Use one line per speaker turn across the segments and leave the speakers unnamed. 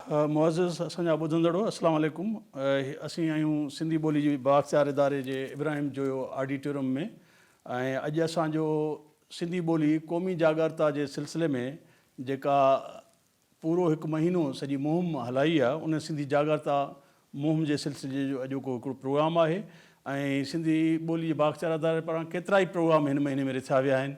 मुअज़्ज़िज़ असांजा ॿुधंदड़ो अस्सलाम वालेकुम। असीं आहियूं सिंधी ॿोली जी बाख़्तियार इदारे जे इब्राहिम जो ऑडिटोरियम में ऐं अॼु असांजो सिंधी ॿोली क़ौमी जागरता जे सिलसिले में जेका पूरो हिकु महीनो सॼी मुहिम हलाई आहे उन सिंधी जागरता मुहिम जे सिलसिले जो अॼु को हिकिड़ो प्रोग्राम आहे ऐं सिंधी ॿोली जे बाख़्तियार इदारे पारां केतिरा ई प्रोग्राम हिन महीने में रिथिया विया आहिनि।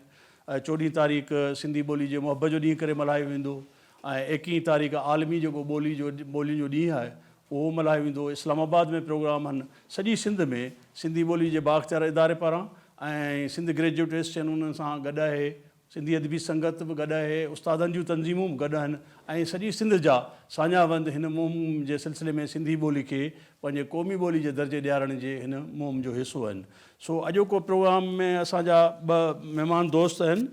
14 तारीख़ सिंधी ॿोली जे मुहबत जो ॾींहुं करे मल्हायो वेंदो ऐं 21 तारीख़ आलमी जेको ॿोलियुनि जो ॾींहुं आहे उहो मल्हायो वेंदो। इस्लामाबाद में प्रोग्राम आहिनि सॼी सिंध में सिंधी ॿोली जे बाख़्तियार इदारे पारां ऐं सिंध ग्रेजुएट्स आहिनि उन्हनि सां गॾु आहे, सिंधी अदबी संगत बि गॾु आहे, उस्तादनि जूं तंज़ीमूं बि गॾु आहिनि ऐं सॼी सिंध जा साञावंद हिन मुहिम जे सिलसिले में सिंधी ॿोली खे पंहिंजे क़ौमी ॿोली जे दर्जे ॾियारण जे हिन मुहिम जो हिसो आहिनि। सो अॼोको प्रोग्राम में असांजा ॿ महिमान दोस्त आहिनि।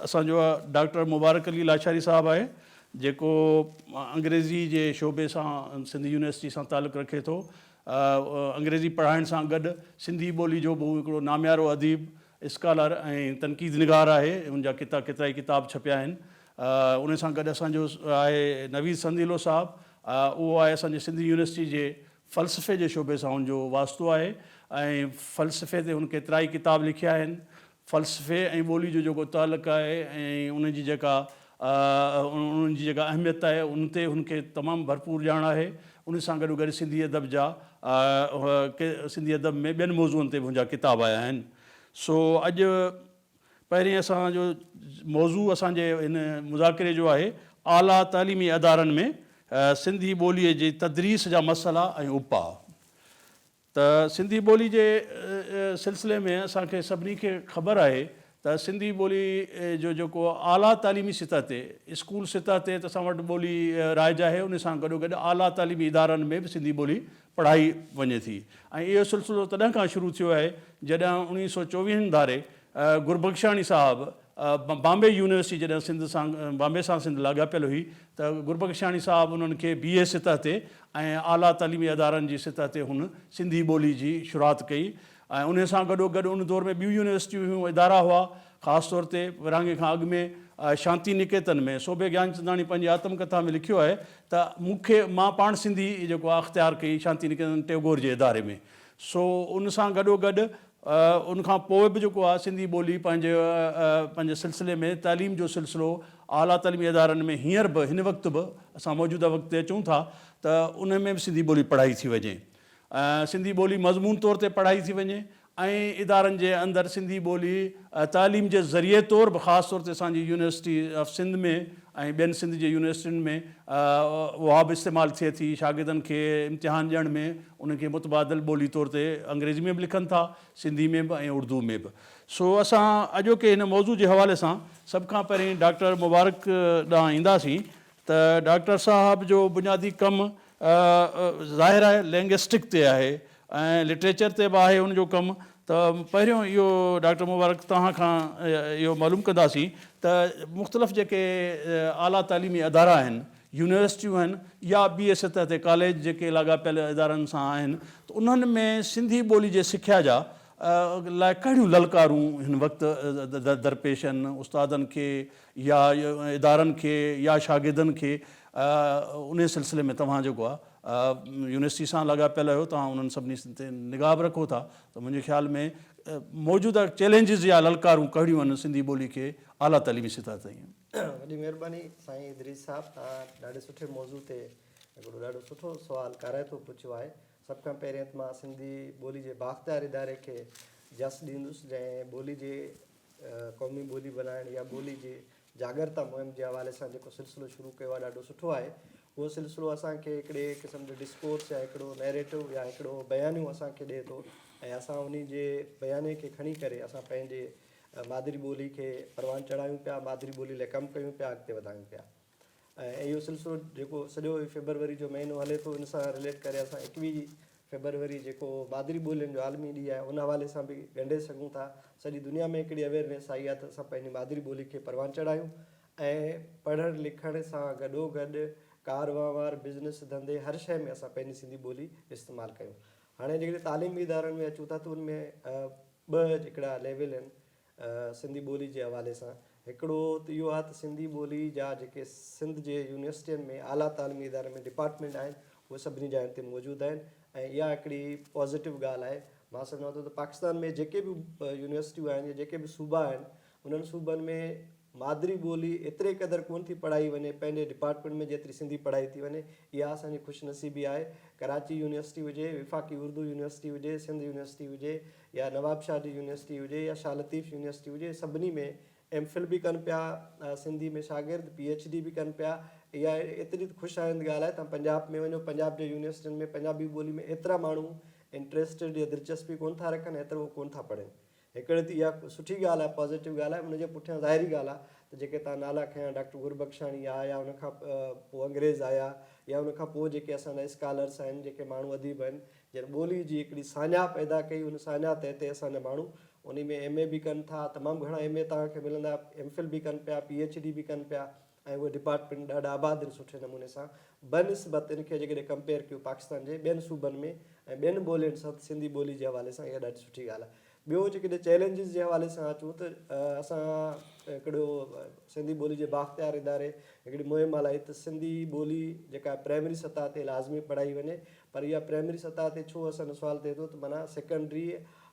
असांजो डॉक्टर मुबारक अली लाचारी साहिबु आहे जेको अंग्रेज़ी जे शोबे सां सिंधी यूनिवर्सिटी सां तालुक़ु रखे थो। अंग्रेज़ी पढ़ाइण सां गॾु सिंधी ॿोली जो बि हिकिड़ो नामियारो अदीब, स्कॉलर ऐं तनक़ीद निगार आहे। उनजा केतिरा ई किताब छपिया आहिनि। उन सां गॾु असांजो आहे नवीद संदीलो साहिबु, उहो आहे असांजे सिंधी यूनिवर्सिटी जे फ़लसफ़े जे शोबे सां हुनजो वास्तो आहे ऐं फ़लसफ़े ते हुन केतिरा ई किताब लिखिया आहिनि। फ़लसफ़े ऐं ॿोली जो जेको तालुक़ु आहे ऐं उनजी जेका अहमियत आहे उन ते हुनखे तमामु भरपूर ॼाण आहे। उन सां गॾु गॾु सिंधी अदब जा सिंधी अदब में ॿियनि मौज़ूअनि ते मुंहिंजा किताब आया आहिनि। सो अॼु पहिरीं असांजो मौज़ू असांजे हिन मुज़ाकिरे जो आहे आला तालीमी अदारनि में सिंधी ॿोलीअ जी तदरीस जा मसइला ऐं उपाउ। त सिंधी ॿोली जे सिलसिले में असांखे सभिनी खे ख़बर आहे त सिंधी ॿोली जो जेको आला तालीमी सतह ते स्कूल सतह ते त असां वटि ॿोली राइज आहे, उन सां गॾोगॾु आला तालीमी इदारनि में बि सिंधी ॿोली पढ़ाई वञे थी ऐं इहो सिलसिलो तॾहिं खां शुरू थियो आहे जॾहिं 1924 धारे गुरबख्शाणी साहिबु बॉम्बे यूनिवर्सिटी जॾहिं सिंध सां बॉम्बे सां सिंध लाॻापियल हुई त गुरबख्शाणी साहिबु उन्हनि खे BA सतह ते ऐं आला तालीमी अदारनि जी सतह ते हुन सिंधी ॿोली जी शुरूआति कई ऐं उन सां गॾोगॾु उन दौर में ॿियूं यूनिवर्सिटियूं हुयूं, इदारा हुआ। ख़ासि तौर ते विरहाङे खां अॻु में शांति निकेतन में सोभे ज्ञानचंदाणी पंहिंजी आत्मकथा में लिखियो आहे त मां पाण सिंधी जेको आहे अख़्तियार कई शांति निकेतन टैगोर जे इदारे में। सो उन सां गॾोगॾु उनखां पोइ बि जेको आहे सिंधी ॿोली पंहिंजे सिलसिले में तालीम जो सिलसिलो आला तालीमी इदारनि में हींअर बि हिन वक़्तु बि असां मौजूदा वक़्त ते अचूं था त उन में बि सिंधी ॿोली पढ़ाई थी वञे, सिंधी ॿोली मज़मून तौर ते पढ़ाई थी वञे ऐं इदारनि जे अंदरि सिंधी ॿोली तालीम जे ज़रिए तौर बि ख़ासि तौर ते असांजी यूनिवर्सिटी ऑफ सिंध में ऐं ॿियनि सिंध जे यूनिवर्सिटियुनि में उहा बि इस्तेमालु थिए थी। शागिर्दनि खे इम्तिहान ॾियण में उनखे मुतबादिल ॿोली तौर ते अंग्रेज़ी में बि लिखनि था, सिंधी में बि ऐं उर्दू में बि। सो असां अॼोके हिन मौज़ू जे हवाले सां सभ खां पहिरीं डॉक्टर मुबारक ॾांहुं ईंदासीं त डॉक्टर साहब जो बुनियादी कमु ज़ाहिर आहे लैंग्विस्टिक ते आहे ऐं लिटरेचर ते बि आहे उनजो कमु। त पहिरियों इहो डॉक्टर मुबारक तव्हां खां इहो मालूम कंदासीं त मुख़्तलिफ़ जेके आला तालीमी अदारा आहिनि, यूनिवर्सिटियूं आहिनि या BA सतह ते कॉलेज जेके लाॻापियल इदारनि सां आहिनि त उन्हनि में सिंधी ॿोली जे सिख्या जा लाइ कहिड़ियूं ललकारूं हिन वक़्तु दरपेश आहिनि उस्तादनि खे या इदारनि खे या शागिर्दनि खे। उन सिलसिले में तव्हां जेको आहे यूनिवर्सिटी सां लाॻापियल आहियो, तव्हां उन्हनि सभिनी ते निगाह बि रखो था, त मुंहिंजे ख़्याल में मौजूदा चैलेंजिस या ललकारूं कहिड़ियूं आहिनि सिंधी ॿोली खे आला तालीमी सतह ताईं?
वॾी महिरबानी साईं इदरीस साहिबु, तव्हां ॾाढे सुठे मौज़ू ते हिकिड़ो ॾाढो सुठो सुवालु काराइतो पुछियो आहे। सभ खां पहिरियों त मां सिंधी ॿोली जे बाख़्तियार इदारे खे जस ॾींदुसि जंहिं ॿोली जे क़ौमी ॿोली बनाइण या ॿोली जे जागरता मुहिम जे हवाले सां जेको सिलसिलो शुरू कयो आहे ॾाढो सुठो आहे। उहो सिलसिलो असांखे हिकिड़े क़िस्म जो डिस्कोर्स या हिकिड़ो नैरेटिव या हिकिड़ो बयानियूं असांखे ॾिए थो ऐं असां उन जे बयाने खे खणी करे असां पंहिंजे मादिरी ॿोली खे परवान चढ़ायूं पिया, मादिरी ॿोली लाइ कमु कयूं पिया, अॻिते वधायूं पिया। ऐं इहो सिलसिलो जेको सॼो फेबरवरी जो महीनो हले थो, इन सां रिलेट करे असां 21 फेबरवरी जेको मादिरी ॿोलियुनि जो आलमी ॾींहुं आहे उन हवाले सां बि ॻंढे सघूं था। सॼी दुनिया में हिकिड़ी अवेयरनेस आई आहे त असां पंहिंजी मादिरी ॿोली खे परवान चढ़ायूं ऐं पढ़ण लिखण सां गॾोगॾु कारोबार बिज़नेस धंधे हर शइ में असां पंहिंजी सिंधी ॿोली इस्तेमालु कयूं। हाणे जेके तालीमी इदारनि में अचूं था त उनमें ॿ हिकिड़ा लेवल आहिनि। सिंधी ॿोली जे हवाले सां। हिकिड़ो त इहो आहे त सिंधी ॿोली जा जेके सिंध जे यूनिवर्सिटियुनि में आला तालीमी इदारनि में डिपार्टमेंट आहिनि उहे सभिनी जॻहियुनि ते मौजूदु आहिनि ऐं इहा हिकिड़ी पॉज़िटिव ॻाल्हि आहे। मां सम्झां थो त पाकिस्तान में जेके बि यूनिवर्सिटियूं आहिनि या जेके बि सूबा आहिनि उन्हनि सूबनि में मादरी ॿोली एतिरे क़दुरु कोन थी पढ़ाई वञे पंहिंजे डिपार्टमेंट में जेतिरी सिंधी पढ़ाई थी वञे। इहा असांजी ख़ुशनसीबी आहे। कराची यूनिवर्सिटी हुजे, विफ़ाक़ी उर्दू यूनिवर्सिटी हुजे, सिंध यूनिवर्सिटी हुजे या नवाब शाह जी यूनिवर्सिटी हुजे या शाह लतीफ़ यूनिवर्सिटी हुजे, सभिनी में MPhil बि कनि पिया सिंधी में शागिर्द, PhD बि कनि पिया। इहा एतिरी ख़ुशि आईंदी ॻाल्हि आहे। तव्हां पंजाब में वञो, पंजाब जे यूनिवर्सिटियुनि में पंजाबी ॿोली में एतिरा माण्हू इंट्रस्टेड या दिलचस्पी कोन था रखनि, एतिरो कोन था पढ़नि। हिकिड़ी त इहा सुठी ॻाल्हि आहे, पॉज़िटिव ॻाल्हि आहे। उनजे पुठियां ज़ाहिरी ॻाल्हि आहे त जेके तव्हां नाला खयां, डॉक्टर गुरबख्शाणी आया या उनखां पोइ अंग्रेज़ आया या उनखां पोइ जेके असांजा स्कॉलर्स आहिनि, जेके माण्हू अदीब आहिनि, जॾहिं ॿोली जी हिकिड़ी साञा पैदा कई, उन साञा ते असांजा माण्हू उन में MA बि कनि था। तमामु घणा MA तव्हांखे मिलंदा, MPhil बि कनि पिया, PhD बि कनि पिया ऐं उहे डिपार्टमेंट ॾाढा आबाद आहिनि सुठे नमूने सां। बनिस्बत इनखे जेकॾहिं कंपेयर कयूं पाकिस्तान जे ॿियनि सूबनि में ऐं ॿियनि ॿोलियुनि सां, सिंधी ॿोली जे हवाले सां इहा ॾाढी सुठी ॻाल्हि आहे। ॿियो जेकॾहिं चैलेंजिस जे हवाले सां अचूं त असां हिकिड़ो सिंधी ॿोली जे बाख़्तियार इदारे हिकिड़ी मुहिम हलाई त सिंधी ॿोली जेका प्राइमरी सतह ते लाज़मी पढ़ाई वञे। पर इहा प्राइमरी सतह ते छो असांजो सुवालु थिए थो त माना सेकेंडरी,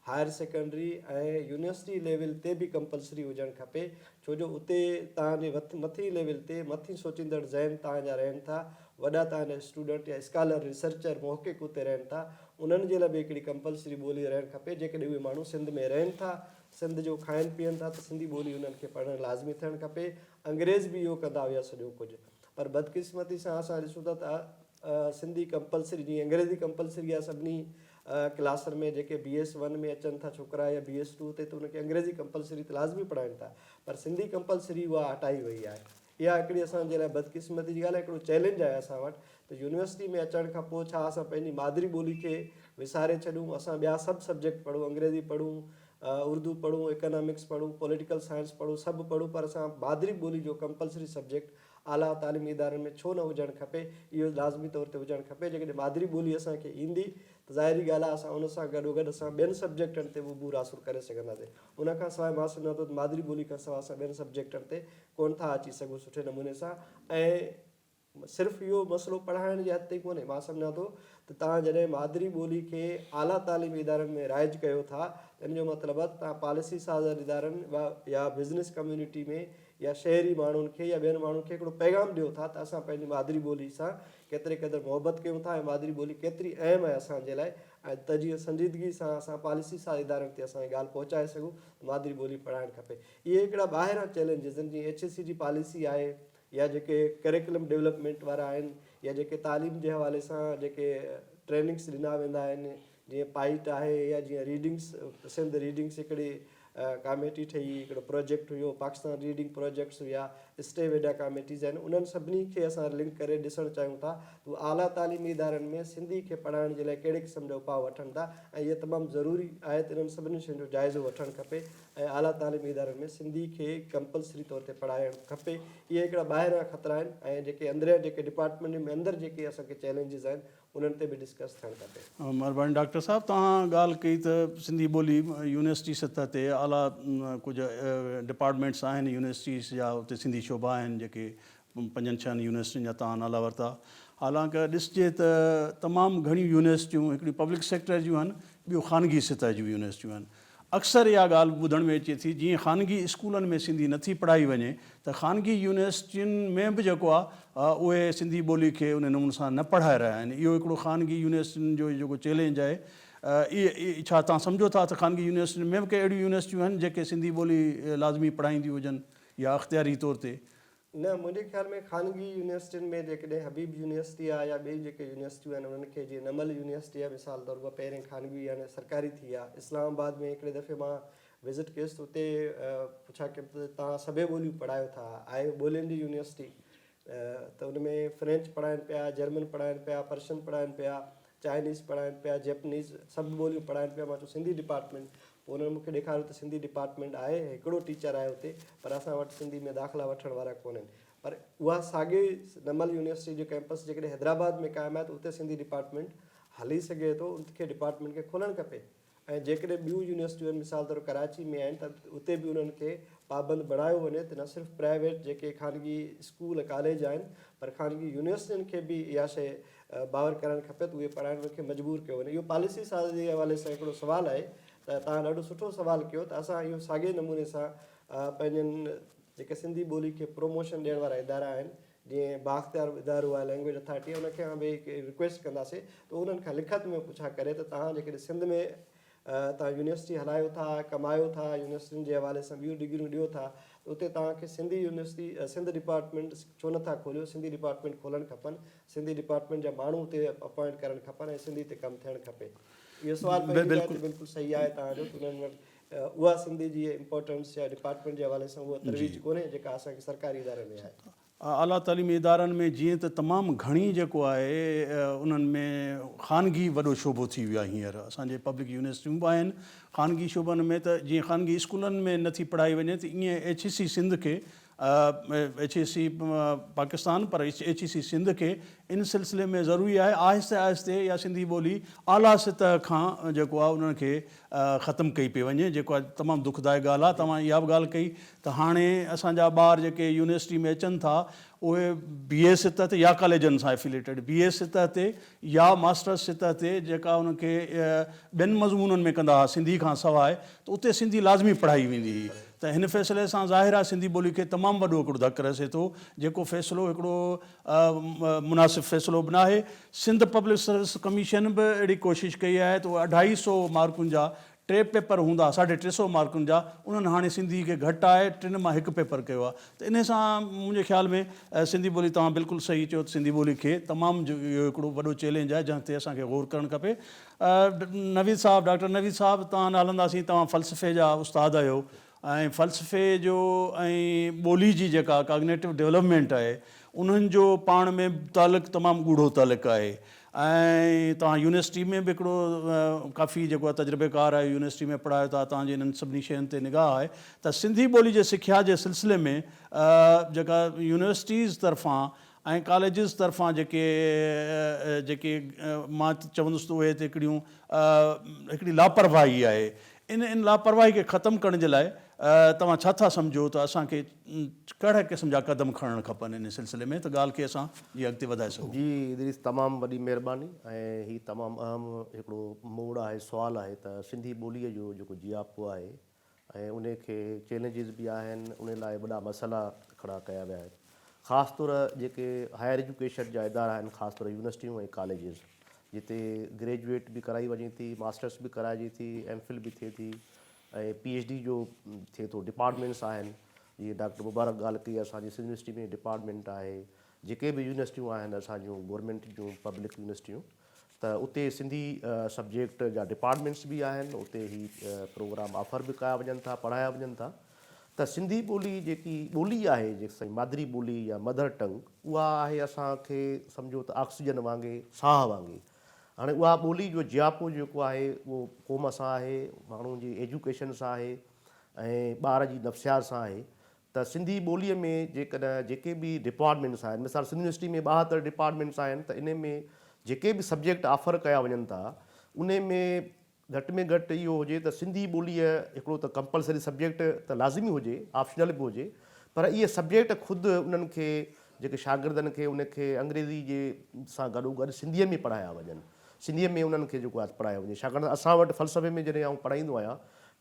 हायर सेकेंडरी ऐं यूनिवर्सिटी लेवल ते बि कंपलसरी हुजणु खपे। छो जो उते तव्हांजे मथीं लेवल ते मथीं सोचींदड़ ज़हन तव्हांजा रहनि था, वॾा तव्हांजा स्टूडेंट या स्कॉलर, रिसर्चर, मुहक़िक़ उते रहनि था, उन्हनि जे लाइ बि हिकिड़ी कंपलसरी ॿोली रहणु खपे। जेकॾहिं उहे माण्हू सिंध में रहनि था, सिंध जो खाइनि पीअनि था, त सिंधी ॿोली उन्हनि खे पढ़णु लाज़मी थियणु खपे। अंग्रेज़ बि इहो कंदा हुया सॼो कुझु, पर बदकिस्मती सां असां ॾिसूं था त सिंधी कंपलसरी, जीअं अंग्रेज़ी कंपलसरी आहे सभिनी क्लासनि में, जेके BS1 में अचनि था छोकिरा या BS2 ते, त उनखे अंग्रेज़ी कंपलसरी त लाज़मी पढ़ाइनि था, पर सिंधी कंपलसरी उहा हटाई वई आहे। इहा हिकिड़ी असांजे लाइ बदकिस्मती जी ॻाल्हि आहे। हिकिड़ो चैलेंज आहे असां वटि त यूनिवर्सिटी में अचण खां पोइ छा असां पंहिंजी मादरी ॿोली खे विसारे छॾूं, असां ॿिया सभु सब्जेक्ट पढ़ूं, अंग्रेज़ी पढ़ूं, उर्दू पढ़ूं, इकोनॉमिक्स पढ़ूं, पॉलिटिकल साइंस पढ़ूं, सभु पढ़ूं, पर असां मादरी ॿोली जो कंपलसरी सब्जेक्ट आला तालीमी इदारनि में छो न हुजणु खपे। इहो लाज़मी तौर ते हुजणु खपे। जेकॾहिं मादरी ॿोली असांखे ईंदी त ज़ाहिरी ॻाल्हि आहे असां उन सां गॾोगॾु असां ॿियनि सब्जेक्टनि ते उबूर हासिलु करे सघंदासीं। उनखां सवाइ मां सम्झां थो त मादरी ॿोली खां सवाइ असां ॿियनि सब्जेक्टनि ते कोन था अची सघूं सुठे नमूने सां। ऐं सिर्फ़ु इहो मसइलो पढ़ाइण जे हद ताईं कोन्हे। मां सम्झां थो त तव्हां जॾहिं मादरी ॿोली खे आला तालीमी इदारनि में राइज कयो था, त इन जो मतिलबु आहे तव्हां पॉलिसी साज़र इदारनि या बिज़नेस कम्यूनिटी में या शहरी माण्हुनि खे या ॿियनि माण्हुनि खे हिकिड़ो पैगाम ॾियो था त असां पंहिंजी मादरी ॿोली सां केतिरे क़दुरु मोहबत कयूं था ऐं मादरी ॿोली केतिरी अहम आहे असांजे लाइ, ऐं त जीअं संजीदगी सां असां पॉलिसी सां इदारनि ते असां ॻाल्हि पहुचाए सघूं, मादरी ॿोली पढ़ाइणु खपे। इहे हिकिड़ा ॿाहिरां चैलेंजिस आहिनि, जीअं HSC जी पॉलिसी आहे या जेके करिकुलम डेवलपमेंट वारा आहिनि या जेके तालीम जे हवाले सां जेके ट्रेनिंग्स ॾिना वेंदा आहिनि, जीअं पाइट आहे या जीअं रीडिंग्स, सिंध रीडिंग्स हिकिड़ी कमेटी ठही, हिकिड़ो प्रोजेक्ट हुयो, पाकिस्तान रीडिंग प्रोजेक्ट्स हुया, स्टे वेडा कमेटीज़ आहिनि, उन्हनि सभिनी खे असां लिंक करे ॾिसणु चाहियूं था त उहे आला तालीमी इदारनि में सिंधी खे पढ़ाइण जे लाइ कहिड़े क़िस्म जा उपाउ वठनि था। ऐं इहे तमामु ज़रूरी आहे त इन्हनि सभिनी शयुनि जो जाइज़ो वठणु खपे ऐं आला तालीमी इदारनि में सिंधी खे कंपलसरी तौर ते पढ़ाइणु खपे। इहे हिकिड़ा ॿाहिरां ख़तरा आहिनि ऐं जेके अंदरियां जेके डिपार्टमेंट में अंदरि जेके असांखे चैलेंजिस आहिनि उन्हनि ते बि डिस्कस थियणु खपे।
महिरबानी डॉक्टर साहब, तव्हां ॻाल्हि कई त सिंधी ॿोली यूनिवर्सिटी सतह ते आला कुझु डिपार्टमेंट्स आहिनि यूनिवर्सिटीज़ जा, उते सिंधी शोभा आहिनि जेके 5-6 यूनिवर्सिटियुनि जा तव्हां नाला वरिता। हालांकि ॾिसजे त तमामु घणियूं यूनिवर्सिटियूं हिकिड़ी पब्लिक सेक्टर जूं आहिनि, ॿियूं ख़ानगी सतह जूं यूनिवर्सिटियूं आहिनि। अक्सर इहा ॻाल्हि ॿुधण में अचे थी, जीअं ख़ानगी स्कूलनि में सिंधी नथी पढ़ाई वञे त ख़ानगी यूनिवर्सिटियुनि में बि जेको आहे उहे सिंधी ॿोली खे उन नमूने सां न पढ़ाए रहिया आहिनि। इहो हिकिड़ो ख़ानगी यूनिवर्सिटियुनि जो जेको चैलेंज आहे, इहे छा तव्हां सम्झो था त ख़ानगी यूनिवर्सिटियुनि में बि के अहिड़ियूं यूनिवर्सिटियूं आहिनि जेके सिंधी ॿोली लाज़मी पढ़ाईंदियूं हुजनि या अख़्तियारी तौर ते?
न, मुंहिंजे ख़्याल में ख़ानगी यूनिवर्सिटियुनि में जेकॾहिं हबीब यूनिवर्सिटी आहे या ॿियूं जेके यूनिवर्सिटियूं आहिनि उन्हनि खे, जीअं नमल यूनिवर्सिटी आहे मिसाल तौर पर, पहिरें ख़ानगी यानी सरकारी थी आहे। इस्लामाबाद में हिकिड़े दफ़े मां विज़िट कयुसि त उते पुछा कयुमि त तव्हां सभई ॿोलियूं पढ़ायो था, आहे ॿोलियुनि जी यूनिवर्सिटी? त उन में फ्रेंच पढ़ाइनि पिया, जर्मन पढ़ाइनि पिया, पर्शियन पढ़ाइनि पिया, चाइनीज़ पढ़ाइनि पिया, जैपनीज़, सभु ॿोलियूं पढ़ाइनि पिया। मां चयो सिंधी डिपार्टमेंट? पोइ उन्हनि मूंखे ॾेखारियो त सिंधी डिपार्टमेंट आहे, हिकिड़ो टीचर आहे हुते, पर असां वटि सिंधी में दाख़िला वठण वारा कोन्हनि। पर उहा साॻे नमल यूनिवर्सिटी जो कैंपस जेकॾहिं हैदराबाद में क़ाइमु आहे त उते सिंधी डिपार्टमेंट हली सघे थो, उनखे डिपार्टमेंट खे खोलणु खपे। ऐं जेकॾहिं ॿियूं यूनिवर्सिटियूं आहिनि मिसाल तौरु कराची में आहिनि त उते बि उन्हनि खे पाबंद बणायो वञे त न सिर्फ़ु प्राइवेट जेके ख़ानगी स्कूल कॉलेज आहिनि पर ख़ानगी यूनिवर्सिटियुनि खे बि इहा शइ बावर करणु खपे त उहे पढ़ाइण खे मजबूर कयो वञे। इहो पॉलिसी सां जे हवाले सां हिकिड़ो सुवालु आहे त तव्हां ॾाढो सुठो सुवालु कयो त असां इहो साॻिए नमूने सां पंहिंजनि जेके सिंधी ॿोली खे प्रोमोशन ॾियण वारा इदारा आहिनि जीअं बाख़्तियार इदारो आहे लैंग्वेज अथॉरिटी उनखे भई रिक्वेस्ट कंदासीं त उन्हनि खां लिखत में पुछा करे त तव्हां जेकॾहिं सिंध में तव्हां यूनिवर्सिटी हलायो था कमायो था यूनिवर्सिटियुनि जे हवाले सां ॿियूं डिग्रियूं ॾियो था त उते तव्हांखे सिंधी यूनिवर्सिटी सिंध डिपार्टमेंट छो नथा खोलियो, सिंधी डिपार्टमेंट खोलणु खपनि, सिंधी डिपार्टमेंट जा माण्हू उते अपॉइंट करणु खपनि ऐं सिंधी ते कमु थियणु खपे। इहो सुवालु पंहिंजी जाइ ते बिल्कुलु सही आहे तव्हांजो त उन्हनि वटि उहा सिंधी जी इम्पोर्टेंस या डिपार्टमेंट जे हवाले सां उहा तरवीज कोन्हे जेका असांखे सरकारी इदारे में आहे।
आला तालीमी इदारनि में जीअं त तमामु घणी जेको आहे उन्हनि में ख़ानगी वॾो शोबो थी वियो आहे। हींअर असांजे पब्लिक यूनिवर्सिटियूं बि आहिनि ख़ानगी शोबनि में, त जीअं ख़ानगी स्कूलनि में नथी पढ़ाई वञे त ईअं HEC सिंध खे HEC पाकिस्तान पर HEC सिंध खे इन सिलसिले में ज़रूरी आहे आहिस्ते आहिस्ते या सिंधी ॿोली आला सतह खां जेको आहे उन्हनि खे ख़तमु कई पई वञे, जेको आहे तमामु दुखदायक ॻाल्हि आहे। तव्हां इहा बि ॻाल्हि कई त हाणे असांजा ॿार जेके यूनिवर्सिटी में अचनि था उहे BA सतह ते या कॉलेजनि सां एफिलेटेड BA सतह ते या मास्टर्स सतह ते जेका उनखे ॿियनि मज़मूननि में कंदा हुआ सिंधी खां सवाइ, त उते सिंधी लाज़मी पढ़ाई वेंदी हुई। त हिन फ़ैसिले सां ज़ाहिर आहे सिंधी ॿोली खे तमामु वॾो हिकिड़ो धकु रसे थो, जेको फ़ैसिलो हिकिड़ो मुनासिबु फ़ैसिलो बि न आहे। सिंध पब्लिक सर्विस कमीशन बि अहिड़ी कोशिशि कई आहे त उहा 250 मार्कुनि जा 3 पेपर हूंदा 350 मार्कुनि जा, उन्हनि हाणे सिंधी खे घटि आहे 3 मां 1 पेपर कयो आहे। त इन सां मुंहिंजे ख़्याल में सिंधी ॿोली, तव्हां बिल्कुलु सही चयो त सिंधी ॿोली खे तमामु इहो हिकिड़ो वॾो चैलेंज आहे जंहिं ते असांखे ग़ौर करणु खपे। नवीद साहब, डॉक्टर नवीद साहब, तव्हां न हलंदासीं, तव्हां फ़लसफ़े जा उस्ताद आहियो ऐं फ़लसफ़े जो ऐं ॿोली जी जेका कॉग्निटिव डेवलपमेंट आहे उन्हनि जो पाण में तालुक़ु तमामु ॻूढ़ो तालुक़ु आहे। ऐं तव्हां यूनिवर्सिटी में बि हिकिड़ो काफ़ी जेको आहे तजुर्बेकार आहे, यूनिवर्सिटी में पढ़ायो था, तव्हांजे इन्हनि सभिनी शयुनि ते निगाह आहे त सिंधी ॿोली जे सिख्या जे सिलसिले में जेका यूनिवर्सिटीज़ तरफ़ां ऐं कॉलेजिस तरफ़ां जेके मां चवंदुसि त उहे हिकिड़ी लापरवाही आहे। इन लापरवाही खे ख़तमु करण जे लाइ तव्हां छा था सम्झो त असांखे कहिड़े क़िस्म जा क़दम खणणु खपनि इन सिलसिले में त ॻाल्हि खे असां जीअं अॻिते वधाए सघूं?
जी इदरीस, तमामु वॾी महिरबानी ऐं हीउ तमामु अहम हिकिड़ो मोड़ आहे, सुवालु आहे त सिंधी ॿोलीअ जो जेको जियापो आहे ऐं उन खे चैलेंजिस बि आहिनि, उन लाइ वॾा मसइला खड़ा कया विया आहिनि। ख़ासि तौर जेके हायर एजुकेशन जा इदारा आहिनि, ख़ासि तौर यूनिवर्सिटियूं ऐं कॉलेजिस, जिते ग्रेजुएट बि कराई वञे थी, मास्टर्स बि कराइजे थी, MPhil बि थिए थी ऐं PhD जो थिए थो। डिपार्टमेंट्स आहिनि, जीअं डॉक्टर मुबारक ॻाल्हि कई, असांजी यूनिवर्सिटी में डिपार्टमेंट आहे। जेके बि यूनिवर्सिटियूं आहिनि असांजूं गवर्नमेंट जूं पब्लिक यूनिवर्सिटियूं, त उते सिंधी सब्जेक्ट जा डिपार्टमेंट्स बि आहिनि, उते ही प्रोग्राम ऑफर बि कया वञनि था, पढ़ाया वञनि था। त सिंधी ॿोली जेकी ॿोली आहे, जेकी मादरी ॿोली या मदर टंग, उहा आहे असांखे सम्झो त ऑक्सीजन वांगुरु, साह वांगुरु। हाणे उहा ॿोली जो जियापो जेको आहे उहो क़ौम सां आहे, माण्हुनि जी एजुकेशन सां आहे ऐं ॿार जी नफ़्सियात सां आहे। त सिंधी ॿोलीअ में जेकॾहिं जेके बि डिपार्टमेंट्स आहिनि, मिसाल सिंधी यूनिवर्सिटी में 72 डिपार्टमेंट्स आहिनि, त इन में जेके बि सब्जेक्ट ऑफर कया वञनि था उन में घटि में घटि इहो हुजे त सिंधी ॿोलीअ हिकिड़ो त कंपलसरी सब्जेक्ट त लाज़िमी हुजे, ऑप्शनल बि हुजे, पर इहे सब्जेक्ट ख़ुदि उन्हनि खे जेके शागिर्दनि खे उनखे अंग्रेज़ी जे सां गॾोगॾु सिंधीअ में पढ़ाया वञनि, सिंधीअ में उन्हनि खे जेको आहे पढ़ायो वञे। छाकाणि असां वटि फ़लसफ़े में जॾहिं आउं पढ़ाईंदो आहियां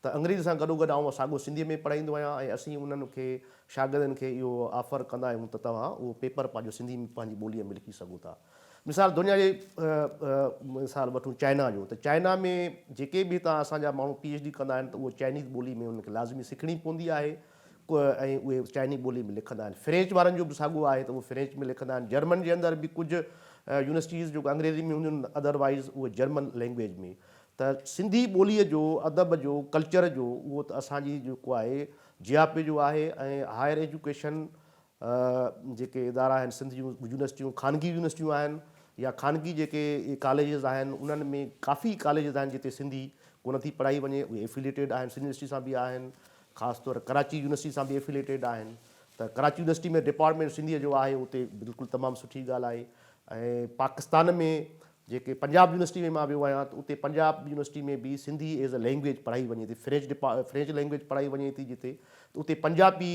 त अंग्रेज़ी सां गॾोगॾु आउं साॻियो सिंधीअ में पढ़ाईंदो आहियां ऐं असीं उन्हनि खे शागिर्दनि खे इहो ऑफर कंदा आहियूं त तव्हां उहो पेपर पंहिंजो सिंधी में पंहिंजी ॿोलीअ में लिखी सघो था। मिसाल दुनिया जे मिसाल वठूं चाइना जो, त चाइना में जेके बि तव्हां असांजा माण्हू PhD कंदा आहिनि त उहो चाइनीज़ ॿोली में उनखे लाज़मी सिखणी पवंदी आहे ऐं उहे चाइनीज़ ॿोली में लिखंदा आहिनि। फ्रेंच वारनि जो बि साॻियो आहे त उहे फ्रेंच में लिखंदा आहिनि। जर्मन जे अंदरि बि कुझु यूनिवर्सिटीज़ जेको अंग्रेज़ी में हूंदियूं आहिनि, अदरवाइज़ उहे जर्मन लैंग्वेज में। त सिंधी ॿोलीअ जो, अदब जो, कल्चर जो उहो त असांजी जेको आहे जियापे जो आहे। ऐं हायर एजुकेशन जेके इदारा आहिनि, सिंध जूं यूनिवर्सिटियूं, ख़ानगी यूनिवर्सिटियूं आहिनि या ख़ानगी जेके कॉलेजिस आहिनि, उन्हनि में काफ़ी कॉलेजिस आहिनि जिते सिंधी कोन थी पढ़ाई वञे, उहे एफिलेटेड आहिनि, सिंध यूनिवर्सिटी सां बि आहिनि, ख़ासि तौर कराची यूनिवर्सिटी सां बि एफिलेटेड आहिनि। त कराची यूनिवर्सिटी में डिपार्टमेंट सिंधीअ जो आहे, उते बिल्कुलु तमामु सुठी ॻाल्हि आहे। ऐं पाकिस्तान में जेके पंजाब यूनिवर्सिटी में मां वियो आहियां त उते पंजाब यूनिवर्सिटी में बि सिंधी एज़ अ लैंग्वेज पढ़ाई वञे थी, फ्रेंच लैंग्वेज पढ़ाई वञे थी जिते, त उते पंजाबी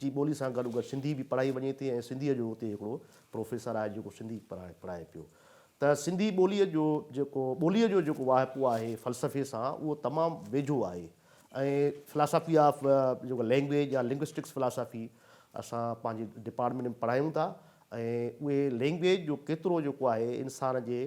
जी ॿोली सां गॾु गॾु सिंधी बि पढ़ाई वञे थी ऐं सिंधीअ जो उते हिकिड़ो प्रोफेसर आहे जेको सिंधी पढ़ाए पियो। त सिंधी ॿोलीअ जो जेको वाहिपो आहे फ़लसफ़े सां उहो तमामु वेझो आहे ऐं फिलासफ़ी ऑफ जेको लैंग्वेज या लिंग्विस्टिक्स फिलासफ़ी असां पंहिंजे डिपार्टमेंट में पढ़ायूं था ऐं उहे लैंग्वेज जो केतिरो जेको आहे इंसान जे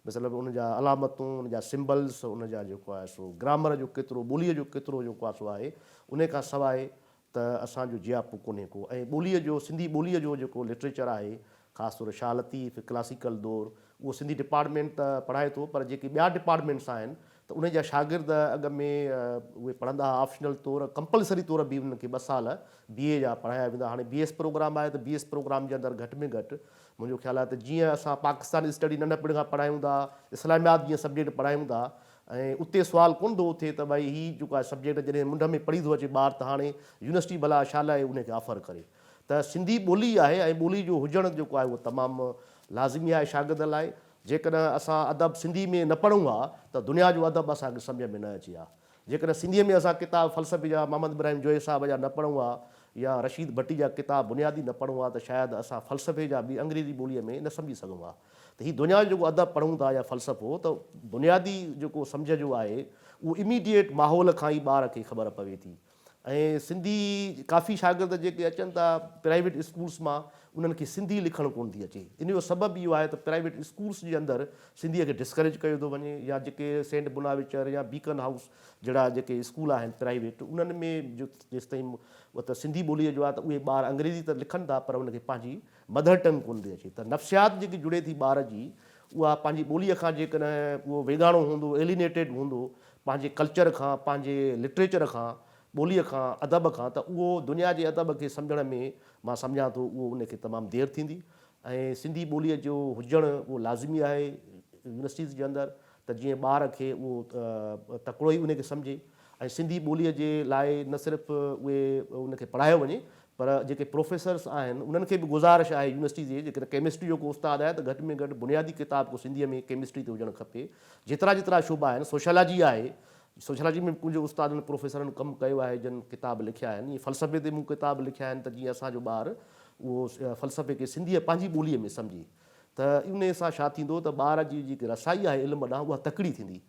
मतिलबु उन जा अलामतूं, उन जा सिम्बल्स, उन जा जेको आहे सो ग्रामर जो केतिरो, ॿोलीअ जो केतिरो जेको आहे सो आहे, उन खां सवाइ त असांजो जियापो कोन्हे को। ऐं ॿोलीअ जो, सिंधी ॿोलीअ जो जेको लिटरेचर आहे ख़ासि तौर शाह लतीफ़, क्लासिकल दौर, उहो सिंधी डिपार्टमेंट त पढ़ाए थो, पर जेके ॿिया डिपार्टमेंट्स आहिनि त उन जा शागिर्द अॻ में उहे पढ़ंदा हुआ ऑप्शनल तौरु, कंपलसरी तौरु बि उन्हनि खे 2 साल BA जा पढ़ाया वेंदा। हाणे BS प्रोग्राम आहे त BS प्रोग्राम जे अंदरि घटि में घटि मुंहिंजो ख़्यालु आहे त जीअं असां पाकिस्तानी स्टडी नंढपण खां पढ़ायूं था, इस्लामियात जीअं सब्जेक्ट पढ़ायूं था ऐं उते सुवालु कोन थो थिए त भई हीउ जेको आहे सब्जेक्ट जॾहिं मुंड में पढ़ी थो अचे ॿार त हाणे यूनिवर्सिटी भला छा लाइ उनखे ऑफर करे। त सिंधी ॿोली आहे ऐं ॿोली जो हुजणु जेको आहे उहो तमामु लाज़िमी आहे शागिर्द लाइ। जेकॾहिं असां अदब सिंधी में न पढ़ूं हा त दुनिया जो अदब असांखे सम्झ में न अचे हा। जेकॾहिं सिंधीअ में असां किताब फ़लसफ़े जा मोहम्मद इब्राहिम जोए साहिब जा न पढ़ूं हा या रशीद भट्टी जा किताब बुनियादी न पढ़ूं हा त शायदि असां फ़लसफ़े जा बि अंग्रेज़ी ॿोलीअ में न सम्झी सघूं हा। त हीउ दुनिया जो जेको अदब पढ़ूं था या फ़लसफ़ो, त बुनियादी जेको सम्झ जो आहे उहो इमीडिएट माहौल खां ई ॿार खे ख़बर पवे थी। ऐं सिंधी काफ़ी शागिर्द जेके अचनि था प्राइवेट स्कूल्स मां, उन्हनि खे सिंधी लिखणु कोन थी अचे। इन जो सबबु इहो आहे त प्राइवेट स्कूल्स जे अंदरि सिंधीअ खे डिस्करेज कयो थो वञे, या जेके सेंट बुनाविचर या बीकन हाउस जहिड़ा जेके स्कूल आहिनि प्राइवेट, उन्हनि में जो जेसिताईं त सिंधी ॿोलीअ जो आहे त उहे ॿार अंग्रेज़ी त लिखनि था पर उनखे पंहिंजी मदर टंग कोन थी अचे। त नफ़्सियात जेकी जुड़े थी ॿार जी, उहा पंहिंजी ॿोलीअ खां जेकॾहिं उहो वेगाणो हूंदो, एलिनेटेड हूंदो पंहिंजे कल्चर खां, पंहिंजे लिटरेचर खां, ॿोलीअ खां, अदब खां, त उहो दुनिया जे अदब खे सम्झण में मां सम्झां थो उहो उनखे तमामु देरि थींदी। ऐं सिंधी ॿोलीअ जो हुजणु उहो लाज़िमी आहे यूनिवर्सिटीज़ जे अंदरि, त जीअं ॿार खे उहो तकिड़ो ई उनखे सम्झे। ऐं सिंधी ॿोलीअ जे लाइ न सिर्फ़ु उहे उनखे पढ़ायो वञे, पर जेके प्रोफेसर्स आहिनि उन्हनि खे बि गुज़ारिश आहे यूनिवर्सिटी जे, जेकॾहिं केमिस्ट्री जो को उस्तादु आहे त घटि में घटि बुनियादी किताब को सिंधीअ में केमिस्ट्री ते हुजणु खपे। जेतिरा शुबा आहिनि, सोशलॉजी आहे, सोशलॉजी में मुंहिंजे उस्तादनि प्रोफेसरनि कमु कयो आहे, जिन किताब लिखिया आहिनि। ईअं फ़लसफ़े ते मूं किताब लिखिया आहिनि त जीअं असांजो ॿारु उहो फ़लसफ़े खे सिंधीअ पंहिंजी ॿोलीअ में सम्झे। त इन सां छा थींदो त ॿार जी जेकी रसाई आहे इल्म ॾांहुं उहा तकिड़ी थींदी।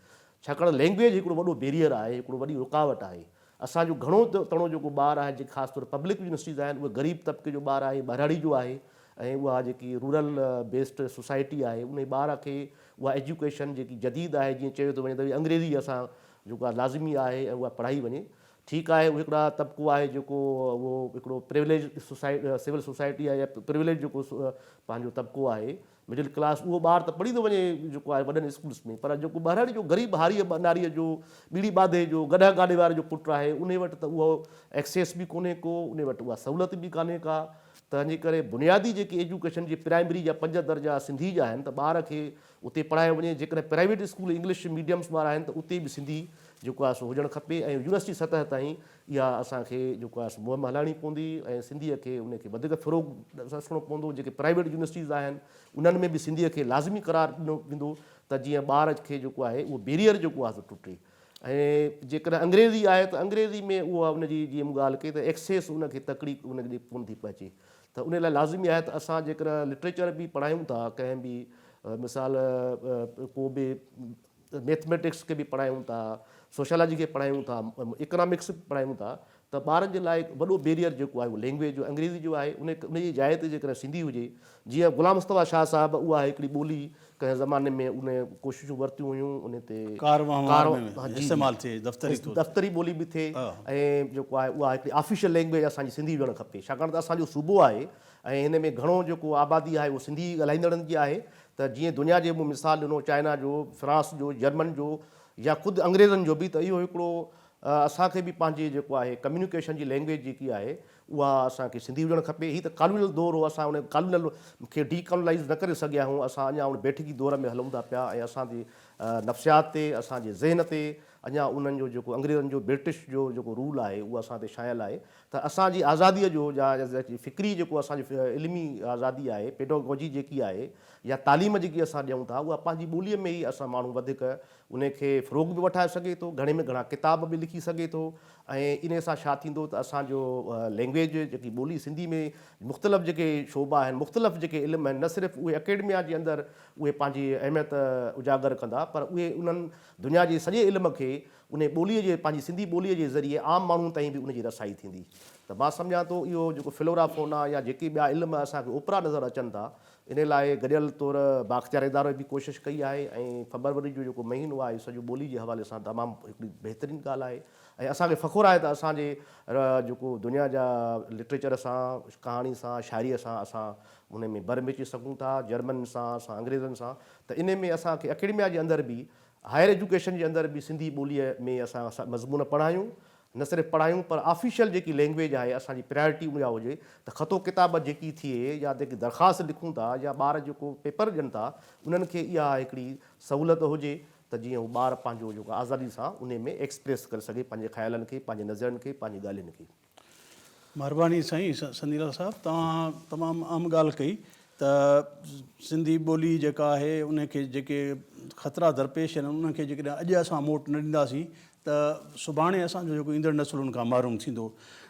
छाकाणि लैंग्वेज हिकिड़ो वॾो बैरियर आहे, हिकिड़ो वॾी रुकावट आहे। असांजो घणो तणो जेको ॿारु आहे, जेके ख़ासि तौरु पब्लिक यूनिवर्सिटीज़ आहिनि, उहे ग़रीब तबिके जो ॿारु आहे, ॿारहाड़ी जो आहे, ऐं उहा जेकी रूरल बेस्ड सोसाइटी आहे उन ॿार खे उहा एजुकेशन जेकी जदीद आहे, जीअं चयो थो वञे त अंग्रेज़ी असां जेको आहे लाज़िमी आहे ऐं उहा पढ़ाई वञे। ठीकु आहे, उहो हिकिड़ा तबिको आहे जेको उहो हिकिड़ो प्रिविलेज सिविल सोसाइटी आहे या प्रिविलेज जेको पंहिंजो तबिको आहे मिडिल क्लास, उहो ॿारु त पढ़ी थो वञे जेको आहे वॾनि स्कूल्स में, पर जेको ॿारहाड़ी जो ग़रीब हारीअ नारीअ जो, ॿीड़ी बाधे जो, गॾा गाॾे वारे जो पुटु आहे, उन वटि त उहो एक्सेस बि कोन्हे को, उन वटि उहा सहूलियत बि कान्हे का। तंहिंजे करे बुनियादी जेकी एजुकेशन जी प्राइमरी जा 5 दर्जा सिंधी जा आहिनि त ॿार खे उते पढ़ायो वञे। जेकॾहिं प्राइवेट स्कूल इंग्लिश मीडियम्स वारा आहिनि त उते बि सिंधी जेको आहे सो हुजणु खपे। ऐं यूनिवर्सिटी सतह ताईं इहा असांखे जेको आहे सो मुहिम हलाइणी पवंदी ऐं सिंधीअ खे उनखे वधीक फ़रोग़ ॾसणो पवंदो। जेके प्राइवेट यूनिवर्सिटीज़ आहिनि उन्हनि में बि सिंधीअ खे लाज़िमी करार ॾिनो वेंदो त जीअं ॿार खे जेको आहे उहो बैरियर जेको आहे सो टुटे। ऐं जेकॾहिं अंग्रेज़ी आहे त अंग्रेज़ी में उहा उनजी जीअं मूं ॻाल्हि कई त एक्सेस उनखे तकिड़ी उनखे कोन थी पहुचे। त उन लाइ लाज़िमी आहे त असां जेकॾहिं लिटरेचर बि पढ़ायूं था, कंहिं बि मिसाल को बि मैथमेटिक्स खे बि पढ़ायूं था, सोशलॉजी खे पढ़ायूं था, इकोनॉमिक्स पढ़ायूं था, त ॿारनि जे लाइ वॾो बैरियर जेको आहे उहो लैंग्वेज जो अंग्रेज़ी जो आहे। उनजी जाइ ते जेकॾहिं सिंधी हुजे, जीअं ग़ुलाम मुस्तफ़ा शाह साहिबु, उहा हिकिड़ी ॿोली कंहिं ज़माने में उन कोशिशूं वरितियूं हुयूं उन ते दफ़्तरी ॿोली बि थिए ऐं जेको आहे उहा हिकिड़ी ऑफिशियल लैंग्वेज असांजी सिंधी हुजणु खपे। छाकाणि त असांजो सूबो आहे ऐं हिन में घणो जेको आबादी आहे उहो सिंधी ॻाल्हाईंदड़नि जी आहे। त जीअं दुनिया जे मूं मिसाल ॾिनो चाइना जो, फ्रांस जो, जर्मन जो या ख़ुदि अंग्रेज़नि जो बि, त इहो हिकिड़ो असांखे बि पंहिंजी जेको आहे कम्युनिकेशन जी लैंग्वेज जेकी आहे उहा असांखे सिंधी हुजणु खपे। हीअ त कॉलोनियल दौर हो, असां उन कॉलोनियल खे डीकॉलोनाइज़ न करे सघिया आहियूं। असां अञा उन बैठकी दौर में हलूं था पिया ऐं असांजे नफ़्सियात ते, असांजे ज़हन ते अञा उन्हनि जो जेको अंग्रेज़नि जो ब्रिटिश जो जेको रूल आहे उहो असां ते छायल आहे। त असांजी आज़ादीअ जो या फ़िक्री जेको असांजी इल्मी आज़ादी आहे, पेडोगॉजी जेकी आहे या तालीम जेकी असां ॾियूं था, उहा पंहिंजी ॿोलीअ में ई असां माण्हू वधीक उनखे फ़रोग़ बि वठाए सघे थो, घणे में घणा किताब बि लिखी सघे थो। ऐं इन सां छा थींदो त असांजो लैंग्वेज जेकी ॿोली सिंधी में मुख़्तलिफ़ जेके शोबा आहिनि, मुख़्तलिफ़ जेके इल्म आहिनि, न सिर्फ़ु उहे अकेडमिया जे अंदरि उहे पंहिंजी अहमियत उजागर कंदा, पर उहे उन्हनि दुनिया जे सॼे इल्म खे उन ॿोलीअ जे पंहिंजी सिंधी ॿोलीअ जे ज़रिए आम माण्हुनि ताईं बि उनजी रसाई थींदी। त मां सम्झां थो इहो जेको फ्लोरा फ़ोना या जेके ॿिया इल्म असांखे ओपरा नज़र अचनि था, इन लाइ गॾियल तौरु बाख़्तियार इदारे बि कोशिशि कई आहे। ऐं फरवरी जो जेको महीनो आहे सॼो ॿोली जे हवाले सां तमामु हिकिड़ी बहितरीनु ॻाल्हि आहे। ऐं असांखे फ़ख़ुरु आहे त असांजे जेको दुनिया जा लिटरेचर सां, कहाणी सां, शाइरीअ सां असां उन में भर में अची सघूं था, जर्मन सां, असां अंग्रेज़नि सां। त इन में असांखे अकेडमिया जे अंदरि बि, हायर एजुकेशन जे अंदरि बि सिंधी ॿोलीअ में असां मज़मून पढ़ायूं, न सिर्फ़ु पढ़ायूं पर ऑफिशियल जेकी लैंग्वेज आहे असांजी प्रायोरिटी उहा हुजे त ख़तो किताब जेकी थिए या जेकी दरख़्वास्त लिखूं था या ॿार जेको पेपर ॾियनि था, उन्हनि खे इहा हिकिड़ी सहूलियत हुजे त जीअं हू ॿार पंहिंजो जेको आज़ादी सां उन में एक्सप्रेस करे सघे पंहिंजे ख़्यालनि खे, पंहिंजे नज़रनि खे, पंहिंजी ॻाल्हियुनि खे।
महिरबानी साईं संदीलाल साहब, तव्हां तमामु आम ॻाल्हि कई त सिंधी ॿोली जेका आहे उनखे जेके ख़तरा दरपेश आहिनि उनखे जेकॾहिं अॼु असां मोट न ॾींदासीं त सुभाणे असांजो जेको ईंदड़ नसुल उन खां मारूम थींदो।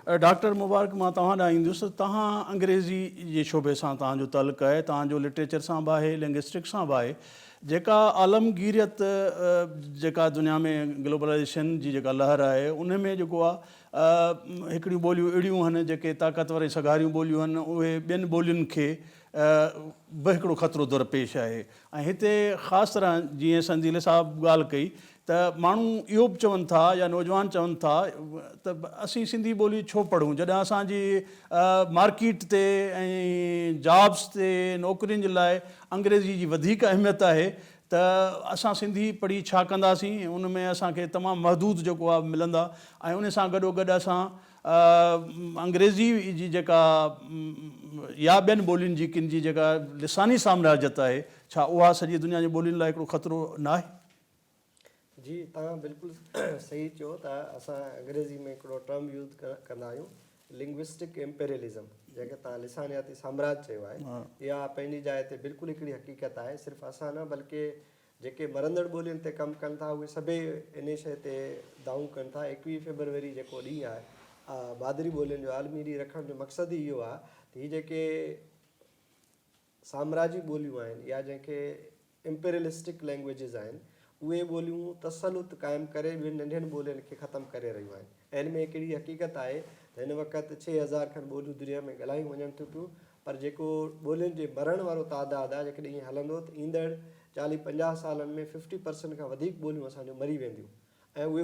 डॉक्टर मुबारक, मां तव्हां ॾांहुं ईंदुसि। तव्हां अंग्रेज़ी जे शोबे सां तव्हांजो तालुक़ु आहे, तव्हांजो लिटरेचर सां बि आहे, लिंग्विस्टिक सां बि आहे। जेका आलमगीरियत जेका दुनिया में ग्लोबलाइजेशन जी जेका लहर आहे उन में जेको आहे हिकिड़ियूं ॿोलियूं अहिड़ियूं आहिनि जेके ताक़तवर ऐं सघारियूं ॿोलियूं आहिनि, उहे ॿियनि ॿोलियुनि खे बि हिकिड़ो ख़तरो दरपेश आहे। ऐं हिते ख़ासि तरह जीअं संदील साहब ॻाल्हि कई त माण्हू इहो बि चवनि था या नौजवान चवनि था त असीं सिंधी ॿोली छो पढ़ूं जॾहिं असांजी मार्केट ते ऐं जॉब्स ते, नौकरियुनि जे लाइ अंग्रेज़ी जी वधीक अहमियत आहे, त असां सिंधी पढ़ी छा कंदासीं। उन में असांखे तमामु महदूद जेको आहे मिलंदा। ऐं उन सां गॾोगॾु असां अंग्रेज़ी जी जेका या ॿियनि ॿोलियुनि जी किन जी जेका लिसानी साम्राज्यत आहे, छा उहा सॼी दुनिया जी ॿोलियुनि लाइ हिकिड़ो ख़तरो न आहे?
जी, तव्हां बिल्कुलु सही चयो त असां अंग्रेज़ी में हिकिड़ो टर्म यूज़ कंदा आहियूं, लिंग्विस्टिक एम्पेरियलिज़म, जंहिंखे तव्हां लिसानियाती साम्राज्य चयो आहे। इहा पंहिंजी जाइ ते बिल्कुलु हिकिड़ी हक़ीक़त आहे। सिर्फ़ु असां न बल्कि जेके मरंदड़ ॿोलियुनि ते कमु कनि था उहे सभई इन शइ ते दाऊं कनि था। 21 फेबरवरी जेको ॾींहुं आहे मादिरी ॿोलियुनि जो आलमी ॾींहुं रखण जो मक़सदु ई इहो आहे त हीअ जेके साम्राजी ॿोलियूं आहिनि या जंहिंखे एम्पेरियलिस्टिक लैंग्वेजिस आहिनि, उहे ॿोलियूं तसलुत क़ाइमु करे ॿियनि नंढियुनि ॿोलियुनि खे ख़तमु करे रहियूं आहिनि। ऐं हिन में हिकिड़ी हक़ीक़त आहे त हिन वक़्तु 6000 खनि ॿोलियूं दुनिया में ॻाल्हायूं वञनि थियूं पियूं, पर जेको ॿोलियुनि जे मरण वारो तादादु आहे, जेकॾहिं ईअं हलंदो त ईंदड़ 40-50 सालनि में 50% खां वधीक ॿोलियूं असांजो मरी वेंदियूं। ऐं उहे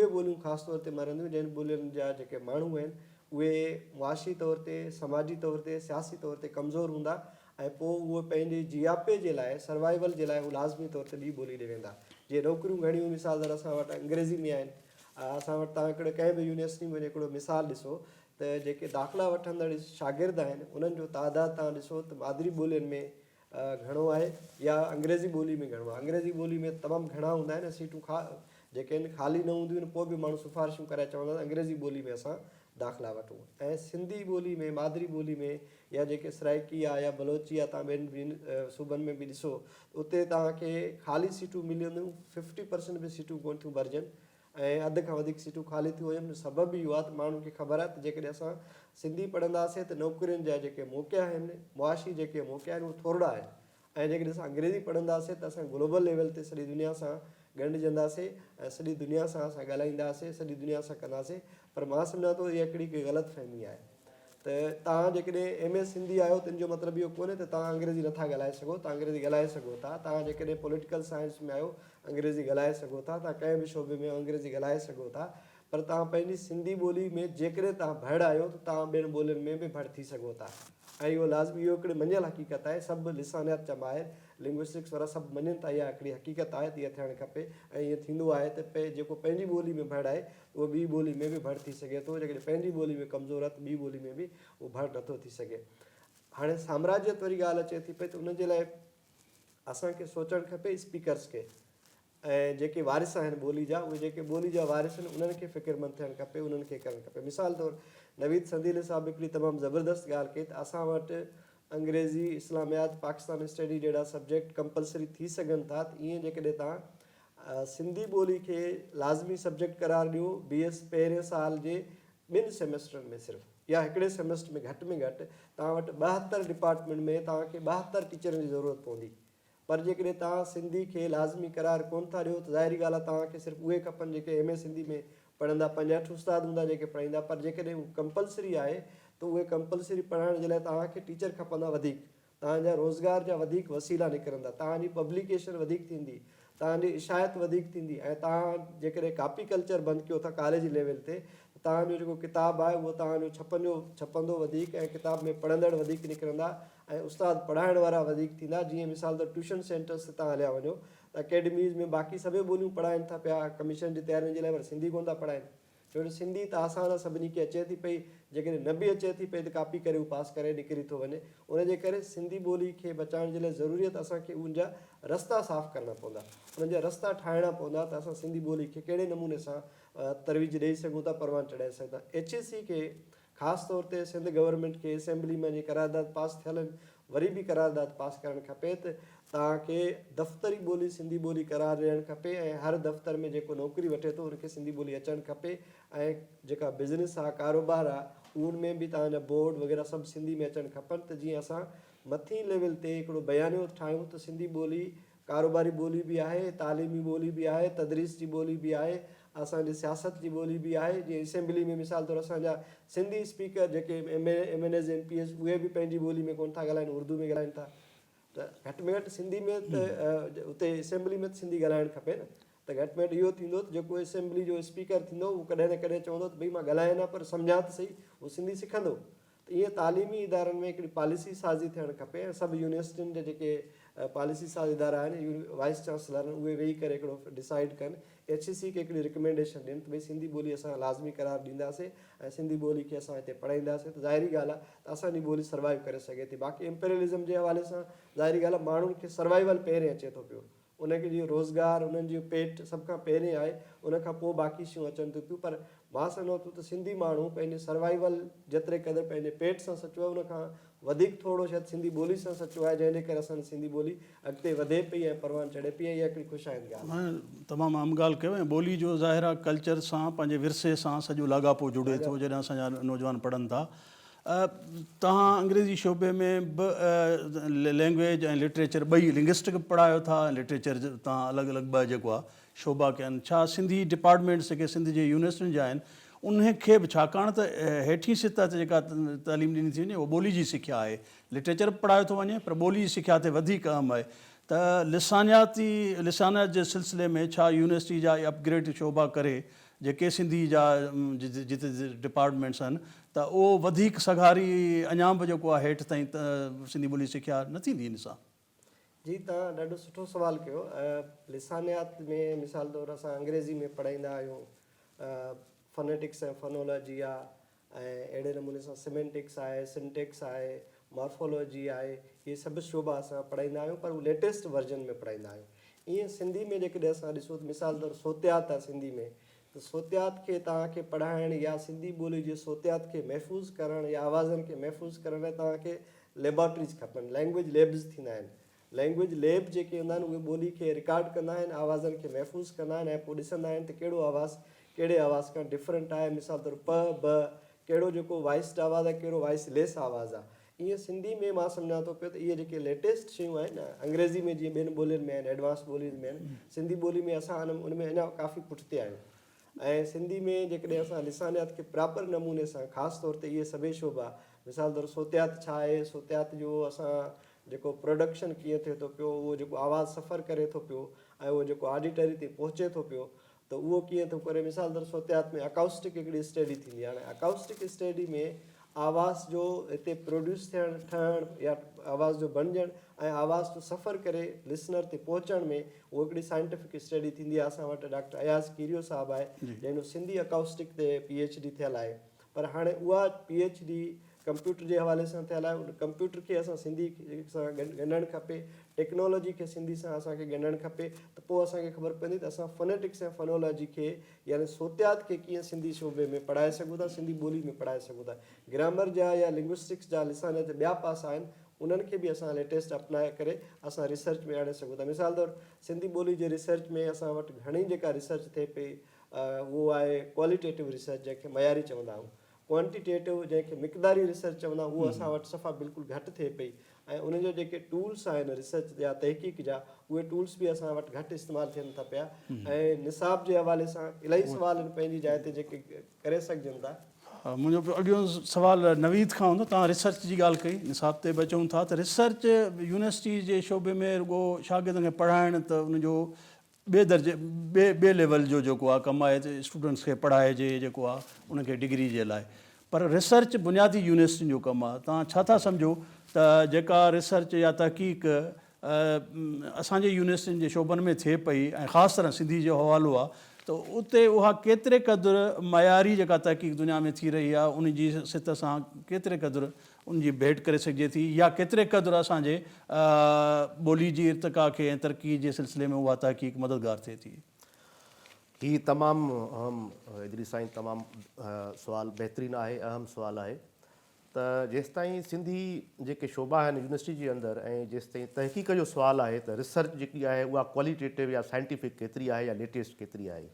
ॿोलियूं ख़ासि तौर ते मरंदियूं जिन ॿोलियुनि जा जेके माण्हू आहिनि उहे मुआशी तौर ते, समाजी तौर ते, सियासी तौर ते कमज़ोर हूंदा ऐं पोइ उहे पंहिंजे जियापे जे लाइ, सर्वाइवल जे लाइ उहे लाज़मी तौर ते ॿी ॿोली ॾे वेंदा। जीअं नौकरियूं घणियूं मिसाल तौर असां वटि अंग्रेज़ी में आहिनि। असां वटि तव्हां हिकिड़े कंहिं बि यूनिवर्सिटी में हिकिड़ो मिसाल ॾिसो त जेके दाख़िला वठंदड़ शागिर्द आहिनि उन्हनि जो तादादु तव्हां ॾिसो त मादिरी ॿोलियुनि में घणो आहे या अंग्रेज़ी ॿोली में घणो आहे। अंग्रेज़ी ॿोली में तमामु घणा हूंदा आहिनि, सीटूं जेके आहिनि ख़ाली न हूंदियूं आहिनि, पोइ बि माण्हू सिफ़ारिशूं करे चवंदा आहिनि अंग्रेज़ी ॿोली में असां दाख़िला वठूं। ऐं सिंधी ॿोली में, मादिरी ॿोली में या जेके सराइकी आहे या बलोची आहे, तव्हां ॿियनि सूबनि में बि ॾिसो उते तव्हांखे ख़ाली सीटूं मिलंदियूं, 50% बि सीटूं कोन थियूं भरिजनि ऐं अधु खां वधीक सीटूं ख़ाली थियूं हुजनि। सबबु इहो आहे त माण्हुनि खे ख़बर आहे त जेकॾहिं असां सिंधी पढ़ंदासीं त नौकरियुनि जा जेके मौक़ा आहिनि, मुआशी जेके मौक़ा आहिनि, उहे थोरा आहिनि। ऐं जेकॾहिं असां अंग्रेज़ी पढ़ंदासीं त असां ग्लोबल लेवल ते सॼी दुनिया सां ॻंढिजंदासीं ऐं सॼी दुनिया सां असां ॻाल्हाईंदासीं, सॼी दुनिया सां कंदासीं। पर मां सम्झां थो इहा हिकिड़ी ग़लतफ़हमी आहे त तव्हां जेकॾहिं MA सिंधी आहियो त इन जो मतिलबु इहो कोन्हे त तव्हां अंग्रेज़ी नथा ॻाल्हाए सघो। तव्हां अंग्रेज़ी ॻाल्हाए सघो था। तव्हां जेकॾहिं पॉलिटिकल साइंस में आहियो अंग्रेज़ी ॻाल्हाए सघो था। तव्हां कंहिं बि शोबे में अंग्रेज़ी ॻाल्हाए सघो था। पर तव्हां पंहिंजी सिंधी ॿोली में जेकॾहिं तव्हां भड़ आहियो त तव्हां ॿियनि ॿोलियुनि में बि भड़ थी सघो था। ऐं इहो लाज़मी, इहो हिकिड़ी मञियल हक़ीक़त आहे। सभु लिसानियात जा माहिर, लिंग्विस्टिक्स वारा सभु मञनि था इहा हिकिड़ी हक़ीक़त आहे त इहा थियणु खपे। ऐं ईअं थींदो आहे त जेको पंहिंजी ॿोली में भड़ आहे उहो ॿी ॿोली में बि भड़ थी सघे थो। जेकॾहिं पंहिंजी ॿोली में कमज़ोर आहे त ॿी ॿोली में बि उहो भड़ नथो थी सघे। हाणे साम्राज्यत वारी ॻाल्हि अचे थी पई त उनजे लाइ असांखे सोचणु खपे स्पीकर्स खे ऐं जेके वारिस आहिनि ॿोली जा, उहे जेके ॿोली जा वारिस आहिनि उन्हनि खे फ़िक्रमंद थियणु खपे, उन्हनि खे करणु खपे। मिसाल तौरु नवीद संदील साहब हिकिड़ी तमामु ज़बरदस्त ॻाल्हि कई त असां वटि अंग्रेज़ी इस्लामियात पाकिस्तानी स्टडी जहिड़ा सब्जेक्ट कंपलसरी थी सघनि था, त ईअं जेकॾहिं तव्हां सिंधी ॿोली खे लाज़मी सब्जेक्ट करार ॾियो BS पहिरें साल जे 2 सेमेस्टरनि में सिर्फ़ु, या हिकिड़े सेमेस्टर में घटि तव्हां वटि 72 डिपार्टमेंट में तव्हांखे 72 टीचरनि जी ज़रूरत पवंदी। पर जेकॾहिं तव्हां सिंधी खे लाज़मी करार कोन था ॾियो त ज़ाहिरी ॻाल्हि आहे तव्हांखे सिर्फ़ु उहे खपनि जेके MA सिंधी में पढ़ंदा, 65 उस्ताद हूंदा जेके पढ़ाईंदा। पर जेकॾहिं उहो कंपलसरी आहे त उहे कंपलसरी पढ़ाइण जे लाइ तव्हांखे टीचर खपंदा वधीक, तव्हांजा रोज़गार जा वधीक वसीला निकिरंदा, तव्हांजी पब्लिकेशन वधीक थींदी, तव्हांजी इशायत वधीक थींदी, ऐं तव्हां जेकॾहिं कॉपी कल्चर बंदि कयो था कॉलेज लेवल ते, तव्हांजो जेको किताबु आहे उहो तव्हांजो छपंदो वधीक, ऐं किताब में पढ़ंदड़ वधीक निकिरंदा, ऐं उस्ताद पढ़ाइण वारा वधीक थींदा। जीअं मिसाल त ट्यूशन सेंटर्स ते तव्हां हलिया वञो त अकेडमीज़ में बाक़ी सभई ॿोलियूं पढ़ाइनि था पिया कमीशन जी तयारियुनि जे लाइ, पर सिंधी कोन था पढ़ाइनि। छो जो सिंधी त आसान सभिनी खे अचे थी पई, जेकॾहिं न बि अचे थी पई त कॉपी करे उहो पास करे निकिरी थो वञे। उनजे करे सिंधी ॿोली खे बचाइण जे लाइ ज़रूरी आहे त असांखे उनजा रस्ता साफ़ करणा पवंदा, उनजा रस्ता ठाहिणा पवंदा त असां सिंधी ॿोली खे कहिड़े नमूने सां तरवीज ॾेई सघूं था, परवान चढ़ाए सघूं था। HEC खे ख़ासि तौर ते सिंध गवर्नमेंट खे असेंबली में जी करारदाद पास थियल आहिनि, वरी बि करारदाद पास करणु खपे त तव्हांखे दफ़्तरी ॿोली सिंधी ॿोली करार ॾियणु खपे, ऐं हर दफ़्तर में जेको नौकिरी वठे थो उनखे सिंधी ॿोली अचणु खपे, ऐं जेका बिज़नेस आहे कारोबार आहे उनमें बि तव्हांजा बोर्ड वग़ैरह सभु सिंधी में अचणु खपनि, त जीअं असां मथीं लेवल ते हिकिड़ो बयानियो ठाहियूं त सिंधी ॿोली कारोबारी ॿोली बि आहे, तालीमी ॿोली बि आहे, तदरीस जी ॿोली बि आहे, असांजी सियासत जी ॿोली बि आहे। जीअं असेंबली में मिसाल तौरु असांजा सिंधी स्पीकर जेके MNs MPs उहे बि पंहिंजी ॿोली में कोन था ॻाल्हाइनि, उर्दू में ॻाल्हाइनि था, त घटि में घटि सिंधी में त उते असेंबली में सिंधी ॻाल्हाइणु खपे न। त घटि में घटि इहो थींदो त जेको असेंबली जो स्पीकर थींदो उहो कॾहिं न कॾहिं चवंदो त भई मां ॻाल्हायां न पर सम्झां त सही, उहो सिंधी सिखंदो। त ईअं तालीमी इदारनि में हिकिड़ी पॉलिसी साज़ी थियणु खपे, ऐं सभु यूनिवर्सिटियुनि जा जेके पॉलिसी साज़ इदारा आहिनि, वाइस चांसलर आहिनि, उहे वेही करे हिकिड़ो डिसाइड कनि, HEC खे हिकिड़ी रिकमेंडेशन ॾियनि त भई सिंधी ॿोली असां लाज़मी करार ॾींदासीं ऐं सिंधी ॿोली खे असां हिते पढ़ाईंदासीं, त ज़ाहिरी ॻाल्हि आहे त असांजी ॿोली सर्वाइव करे सघे थी। बाक़ी एम्पेरियलिज़म जे हवाले सां ज़ाहिरी ॻाल्हि आहे माण्हुनि खे सर्वाइवल पहिरें अचे थो पियो, उनखे जीअं रोज़गार उन्हनि जो पेट सभ खां पहिरें आहे, उनखां पोइ बाक़ी शयूं अचनि थियूं पर मां सम्झो थो त सिंधी माण्हू पंहिंजे सर्वाइवल जेतिरे क़दुरु पंहिंजे पेट सां सचो आहे, उनखां वधीक थोरो शायदि सिंधी ॿोली सां सचो आहे, जंहिंजे करे असांजी सिंधी ॿोली अॻिते वधे पई ऐं परवान चढ़े पई, ऐं इहा हिकिड़ी ख़ुशाइंद ॻाल्हि आहे।
तमामु आम ॻाल्हि कयो, ऐं ॿोली जो ज़ाहिर आहे कल्चर सां पंहिंजे विरसे सां सॼो लाॻापो जुड़े थो जॾहिं असांजा नौजवान पढ़नि था। तव्हां अंग्रेज़ी शोबे में बि लैंग्वेज ऐं लिटरेचर ॿई लिंग्विस्टिक पढ़ायो था, लिटरेचर तव्हां अलॻि अलॻि ॿ जेको आहे शोबा कया आहिनि, छा सिंधी डिपार्टमेंट्स जेके सिंध जे यूनिवर्सिटियुनि जा आहिनि उनखे बि, छाकाणि त हेठीं सतह ते जेका तालीम ॾिनी थी वञे उहा ॿोली जी सिख्या आहे, लिटरेचर बि पढ़ायो थो वञे पर ॿोली जी सिख्या ते वधीक अहम आहे। त लिसानियात जे सिलसिले में छा यूनिवर्सिटी जा अपग्रेड शोबा करे जेके सिंधी जा जिते डिपार्टमेंट्स आहिनि त उहो वधीक सघारी अञा बि जेको आहे हेठि ताईं त सिंधी ॿोली सिख्या न थींदी इन सां?
जी, तव्हां ॾाढो सुठो सुवालु कयो। लिसानियात में मिसाल तौरु असां अंग्रेज़ी में पढ़ाईंदा आहियूं, फनेटिक्स ऐं फनोलॉजी आहे, ऐं अहिड़े नमूने सां सिमेंटिक्स आहे, सिंटेक्स आहे, मॉर्फोलॉजी आहे, इहे सभु शोबा असां पढ़ाईंदा आहियूं, पर उहे लेटेस्ट वर्जन में पढ़ाईंदा आहियूं। ईअं सिंधी में जेकॾहिं असां ॾिसूं त मिसाल तौरु सोतियात आहे सिंधी में, त सोतियात खे तव्हांखे पढ़ाइणु या सिंधी ॿोली जे सोतियात खे महफ़ूज़ करणु या आवाज़नि खे महफ़ूज़ करण लाइ तव्हांखे लेबॉरेटरीज़ खपनि, लैंग्वेज लेब्स थींदा आहिनि। लैंग्वेज लेब जेके हूंदा आहिनि उहे ॿोली खे रिकॉर्ड कंदा आहिनि, आवाज़नि खे महफ़ूज़ कंदा आहिनि, ऐं पोइ ॾिसंदा आहिनि त कहिड़ो आवाज़ु कहिड़े आवाज़ खां डिफरेंट आहे। मिसाल तौरु प ब कहिड़ो जेको वॉइस्ड आवाज़ु आहे, कहिड़ो वॉइस लेस आवाज़ु आहे। ईअं सिंधी में मां सम्झां थो पियो त इहे जेके लेटेस्ट शयूं आहिनि न, अंग्रेज़ी में जीअं ॿियनि ॿोलियुनि में आहिनि, एडवांस ॿोलियुनि में आहिनि, सिंधी ॿोली में असां उन में अञा काफ़ी पुठिते आहियूं। ऐं सिंधी में जेकॾहिं असां लिसानियात खे प्रॉपर नमूने सां, ख़ासि तौर ते इहे सभई शोबा, मिसाल तौरु सोतियात छा आहे, सोतियात जो असां जेको प्रोडक्शन कीअं थिए थो पियो, उहो जेको आवाज़ु सफ़र करे थो पियो ऐं उहो जेको ऑडिटरी ते पहुचे थो पियो, त उहो कीअं थो करे। मिसाल तौरु सोतियात में अकाउस्टिक हिकिड़ी स्टडी थींदी आहे। हाणे अकाउस्टिक स्टडी में आवाज़ जो हिते प्रोड्यूस थियणु, ठहणु या आवाज़ जो बणिजणु ऐं आवाज़ जो सफ़र करे लिसनर ते पहुचण में उहो हिकिड़ी साइंटिफिक स्टडी थींदी आहे। असां वटि डॉक्टर अयाज़ कीरियो साहिबु आहे जंहिंजो सिंधी अकाउस्टिक ते PhD थियल आहे, पर हाणे उहा PhD कंप्यूटर जे हवाले सां थियल आहे, उन कंप्यूटर खे असां सिंधी सां ॻंढणु खपे, टेक्नोलॉजी खे सिंधी सां असांखे ॻंढणु खपे, त पोइ असांखे ख़बर पवंदी त असां फोनेटिक्स ऐं फोनोलॉजी खे यानी सोतियात खे कीअं सिंधी शोबे में पढ़ाए सघूं था, सिंधी ॿोली में पढ़ाए सघूं था। ग्रामर जा या लिंग्विस्टिक्स जा लिसान जा ॿिया पासा आहिनि, उन्हनि खे बि असां लेटेस्ट अपनाए करे असां रिसर्च में आणे सघूं था। मिसाल तौरु सिंधी ॿोली जे रिसर्च में असां वटि घणी जेका रिसर्च थिए पई उहो आहे क्वालिटेटिव रिसर्च, जंहिंखे मयारी चवंदा आहियूं। क्वांटिटेटिव जंहिंखे मिक़दारी रिसर्च चवंदा आहियूं, उहो असां वटि सफ़ा बिल्कुलु घटि थिए पई, ऐं उनजो जेके टूल्स आहिनि रिसर्च जा तहक़ीक़ जा, उहे टूल्स बि असां वटि घटि इस्तेमालु थियनि था पिया। ऐं निसाब जे हवाले सां इलाही सुवाल आहिनि पंहिंजी जाइ ते जेके करे सघजनि था।
मुंहिंजो अॻियों सुवालु नवीद खां हूंदो। तव्हां रिसर्च जी ॻाल्हि कई, निसाब ते बि अचूं था त रिसर्च यूनिवर्सिटी जे शोबे में रुॻो शागिर्दनि खे पढ़ाइणु त उनजो ॿिए लेवल जो जेको आहे कमु आहे, त स्टूडेंट्स खे पढ़ाइजे जेको आहे उनखे डिग्री जे लाइ। पर रिसर्च बुनियादी यूनिवर्सिटियुनि जो कमु आहे। तव्हां छा था सम्झो त जेका रिसर्च या तहक़ीक़ असांजे यूनिवर्सिटियुनि जे शोबनि में थिए पई, ऐं ख़ासि तरह सिंधी जो हवालो आहे, त उते उहा केतिरे क़दुरु मयारी जेका तहक़ीक़ दुनिया में थी रही आहे, उन जी सित सां केतिरे क़दुरु उनजी भेट करे सघिजे थी, या केतिरे क़दुरु असांजे ॿोली जी इर्तिका खे ऐं तरक़ी जे सिलसिले में उहा तहक़ीक़ मददगार थिए थी।
ही तमामु अहम इदरी साईं तमामु सुवाल बहितरीनु आहे, अहम सुवाल आहे त जेसिताईं सिंधी जेके शोबा आहिनि यूनिवर्सिटी जे अंदरि, ऐं जेसिताईं तहक़ीक़ जो सुवाल आहे त रिसर्च जेकी आहे उहा क्वालिटेटिव या साइंटिफिक केतिरी आहे या लेटेस्ट केतिरी आहे।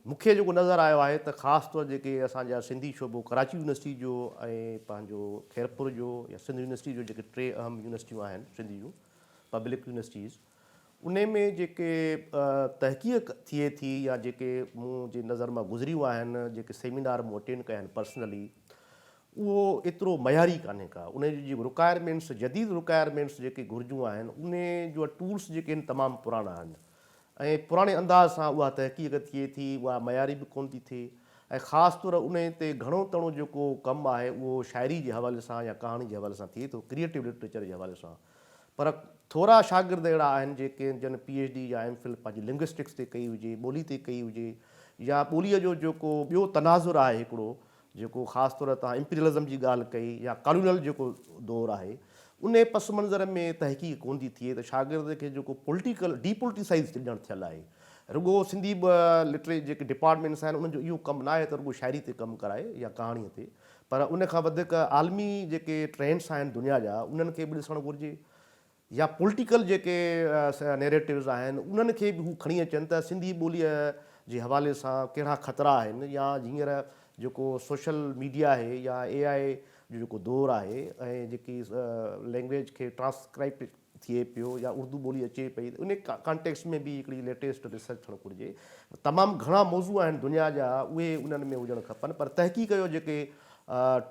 मूंखे जेको नज़र आयो आहे त ख़ासि तौरु जेके असांजा सिंधी शोबो कराची यूनिवर्सिटी जो ऐं पंहिंजो खैरपुर जो या सिंध यूनिवर्सिटी जो जेके 3 अहम यूनिवर्सिटियूं आहिनि सिंधी जूं पब्लिक यूनिवर्सिटीज़, उन में जेके तहक़ीक़ थिए थी या जेके मुंहिंजे नज़र मां गुज़रियूं आहिनि, जेके सेमिनार मूं अटेंड कया आहिनि पर्सनली, उहो एतिरो मयारी कान्हे का। उन जी रिक्वायरमेंट्स, जदीद रिक्वायरमेंट्स जेके घुरिजूं आहिनि, उन जो टूल्स जेके आहिनि तमामु पुराणा आहिनि, ऐं पुराणे अंदाज़ सां उहा तहक़ीक़ थिए थी, उहा मयारी बि कोन थी थिए। ऐं ख़ासि तौरु उन ते घणो तणो जेको कमु आहे उहो शाइरी जे हवाले सां या कहाणी जे हवाले सां थिए थो, क्रिएटिव लिटरेचर जे हवाले सां। पर थोरा शागिर्द अहिड़ा आहिनि जेके जन PhD या MPhil पंहिंजी लिंग्विस्टिक्स ते कई हुजे, ॿोली ते कई हुजे, या ॿोलीअ जो जेको ॿियो तनाज़ुर आहे हिकिड़ो जेको ख़ासि तौरु तव्हां इम्पीरियलिज़म जी ॻाल्हि कई या कॉलोनियल जेको दौरु आहे, उन पस मंज़र में तहक़ीक़ कोन थी थिए त शागिर्द खे जेको पॉलिटिकल डीपोलिटिसाइज़ ॾियणु थियल आहे। रुॻो सिंधी लिटरेचर जेके डिपार्टमेंट्स आहिनि उन्हनि जो इहो कमु न आहे त रुॻो शाइरी ते कमु कराए या कहाणीअ ते, पर उनखां वधीक आलमी जेके ट्रेंड्स आहिनि दुनिया जा उन्हनि खे बि ॾिसणु घुरिजे, या पॉलिटिकल जेके नैरेटिव्स आहिनि उन्हनि खे बि हू खणी अचनि त सिंधी ॿोलीअ जे हवाले सां कहिड़ा ख़तरा आहिनि, या हींअर जेको सोशल मीडिया आहे या AI जो जेको दौरु आहे, ऐं जेकी लैंग्वेज खे ट्रांसक्राइब थिए पियो या उर्दू ॿोली अचे पई, उन कॉन्टेक्स्ट में बि हिकिड़ी लेटेस्ट रिसर्च थियणु घुरिजे। तमामु घणा मौज़ू आहिनि दुनिया जा, उहे उन्हनि में हुजणु खपनि, पर तहक़ीक़ जो जेके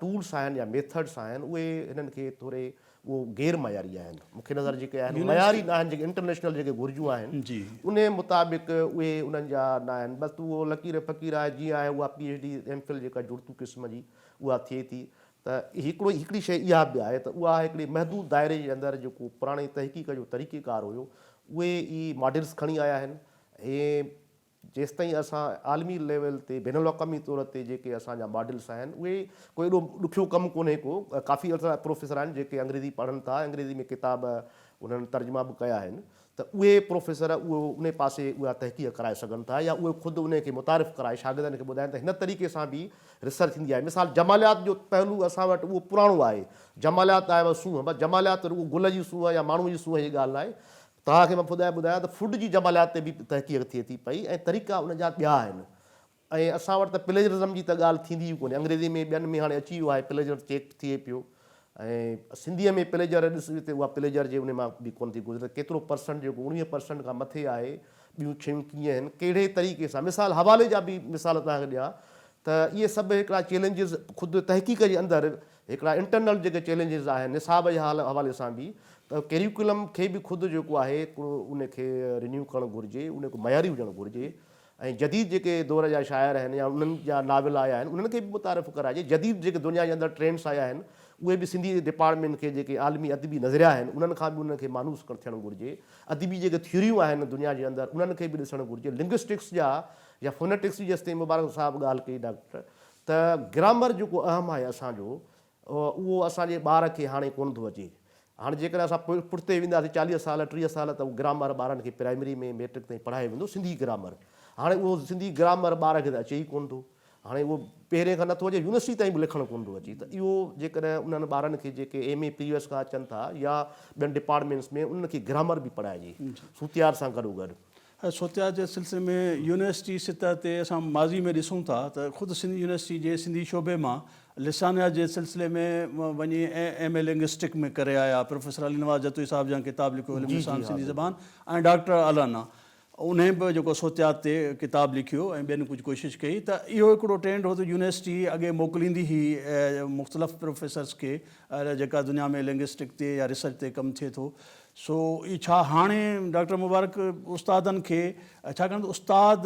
टूल्स आहिनि या मेथड्स आहिनि उहे हिननि खे थोरे उहो गैर मयारी आहिनि। मूंखे नज़र जेके आहिनि मयारी न आहिनि, जेके इंटरनेशनल जेके घुरिजूं आहिनि उन मुताबिक़ उहे उन्हनि जा न आहिनि। बसि उहो लकीर फ़क़ीर आहे, जीअं आहे उहा PhD MPhil जेका जुड़तू क़िस्म जी उहा थिए थी। त हिकिड़ी शइ इहा बि आहे त उहा हिकिड़ी महदूद दायरे जे अंदरि जेको पुराणे तहक़ीक़ जो तरीक़ेकार हुयो, उहे ई मॉडल्स खणी आया आहिनि। ऐं जेसिताईं असां आलमी लेवल ते बैन अल-अक़वामी तौर ते जेके असांजा मॉडल्स आहिनि उहे कोई एॾो ॾुखियो कमु कोन्हे को। काफ़ी असां प्रोफेसर आहिनि जेके अंग्रेज़ी पढ़नि था, अंग्रेज़ी में किताब उन्हनि तर्जुमा बि कया आहिनि, त उहे प्रोफेसर उहो उन पासे उहा तहक़ीक़ कराए सघनि था, या उहे ख़ुदि उनखे मुतारिफ़ कराए शागिर्दनि खे ॿुधाइनि त हिन तरीक़े सां बि रिसर्च थींदी आहे। मिसाल जमालियात जो पहलू असां वटि उहो पुराणो आहे। जमालियात आहे सूंहं, बसि जमालियात रुॻो गुल जी सूंहं या माण्हू जी सूंहं जी ॻाल्हि आहे। तव्हांखे मां ॿुधायां त फूड जी जमालियात ते बि तहक़ीक़ थिए थी पई, ऐं तरीक़ा उन जा ॿिया आहिनि। ऐं असां वटि त प्लेजरिज़म जी त ॻाल्हि थींदी ई कोन्हे, अंग्रेज़ी में ॿियनि में हाणे अची वियो आहे प्लेजर चेक थिए पियो, ऐं सिंधीअ में प्लेजर ॾिस त उहा प्लेजर जे उन मां बि कोन थी गुज़रे। केतिरो % जेको 19% खां मथे आहे, ॿियूं शयूं कीअं आहिनि, कहिड़े तरीक़े सां। मिसाल हवाले जा बि मिसाल तव्हांखे ॾियां त इहे सभु हिकिड़ा चैलेंजिस ख़ुदि तहक़ीक़ जे अंदरि हिकिड़ा इंटरनल जेके चैलेंजिस आहिनि निसाब जे हवाले सां बि, त कैरिकुलम खे बि ख़ुदि जेको आहे उनखे रिन्यू करणु घुरिजे, उनखे मयारी हुजणु घुरिजे। ऐं जदीद जेके दौर जा शाइर आहिनि या उन्हनि जा नाविल आया आहिनि उन्हनि खे बि मुतारिफ़ कराइजे। जदीद जेके दुनिया जे अंदरि ट्रेंड्स आया आहिनि उहे बि सिंधी डिपार्टमेंट खे जेके आलमी अदबी नज़रिया आहिनि उन्हनि खां बि उनखे मानूस थियणु घुरिजे। अदबी जेके थियरियूं आहिनि दुनिया जे अंदरि उन्हनि खे बि ॾिसणु घुरिजे। लिंग्विस्टिक्स जा या फोनेटिक्स जी जेसिताईं मुबारक साहब ॻाल्हि कई डॉक्टर, त ग्रामर जेको अहम आहे असांजो, उहो असांजे ॿार खे हाणे कोन थो अचे। हाणे जेकॾहिं असां पुठिते वेंदासीं 40 साल 30 साल त उहो ग्रामर ॿारनि खे प्राइमरी में मैट्रिक ताईं पढ़ायो वेंदो सिंधी ग्रामर। हाणे उहो सिंधी ग्रामर ॿार खे त अचे ई कोन थो। हाणे उहो पहिरें खां नथो अचे, यूनिवर्सिटी ताईं बि लिखणु कोन थो अचे। त इहो जेकॾहिं उन्हनि ॿारनि खे जेके MA प्रीवियस खां अचनि था या ॿियनि डिपार्टमेंट्स में उन्हनि खे ग्रामर बि पढ़ाइजे सुतियार सां गॾोगॾु।
सोतिया जे सिलसिले में यूनिवर्सिटी सतह ते असां माज़ी में ॾिसूं था त ख़ुदि सिंधी यूनिवर्सिटी जे सिंधी शोबे मां लिसानियात जे सिलसिले में वञी MA लिंग्विस्टिक में करे आया प्रोफेसर अली नवाज़ जतोई साहिब जन किताब लिखियो लिसान सिंधी ज़बान, ऐं डॉक्टर अलाना उन बि जेको सोतियात ते किताब लिखियो ऐं ॿियनि कुझु कोशिशि कई। त इहो हिकिड़ो ट्रेंड हो त यूनिवर्सिटी अॻे मोकिलींदी हुई मुख़्तलिफ़ प्रोफेसर्स खे जेका दुनिया में लिंग्विस्टिक ते या रिसर्च ते कमु थिए थो। सो ई छा हाणे डॉक्टर मुबारक उस्तादनि खे, छाकाणि त उस्ताद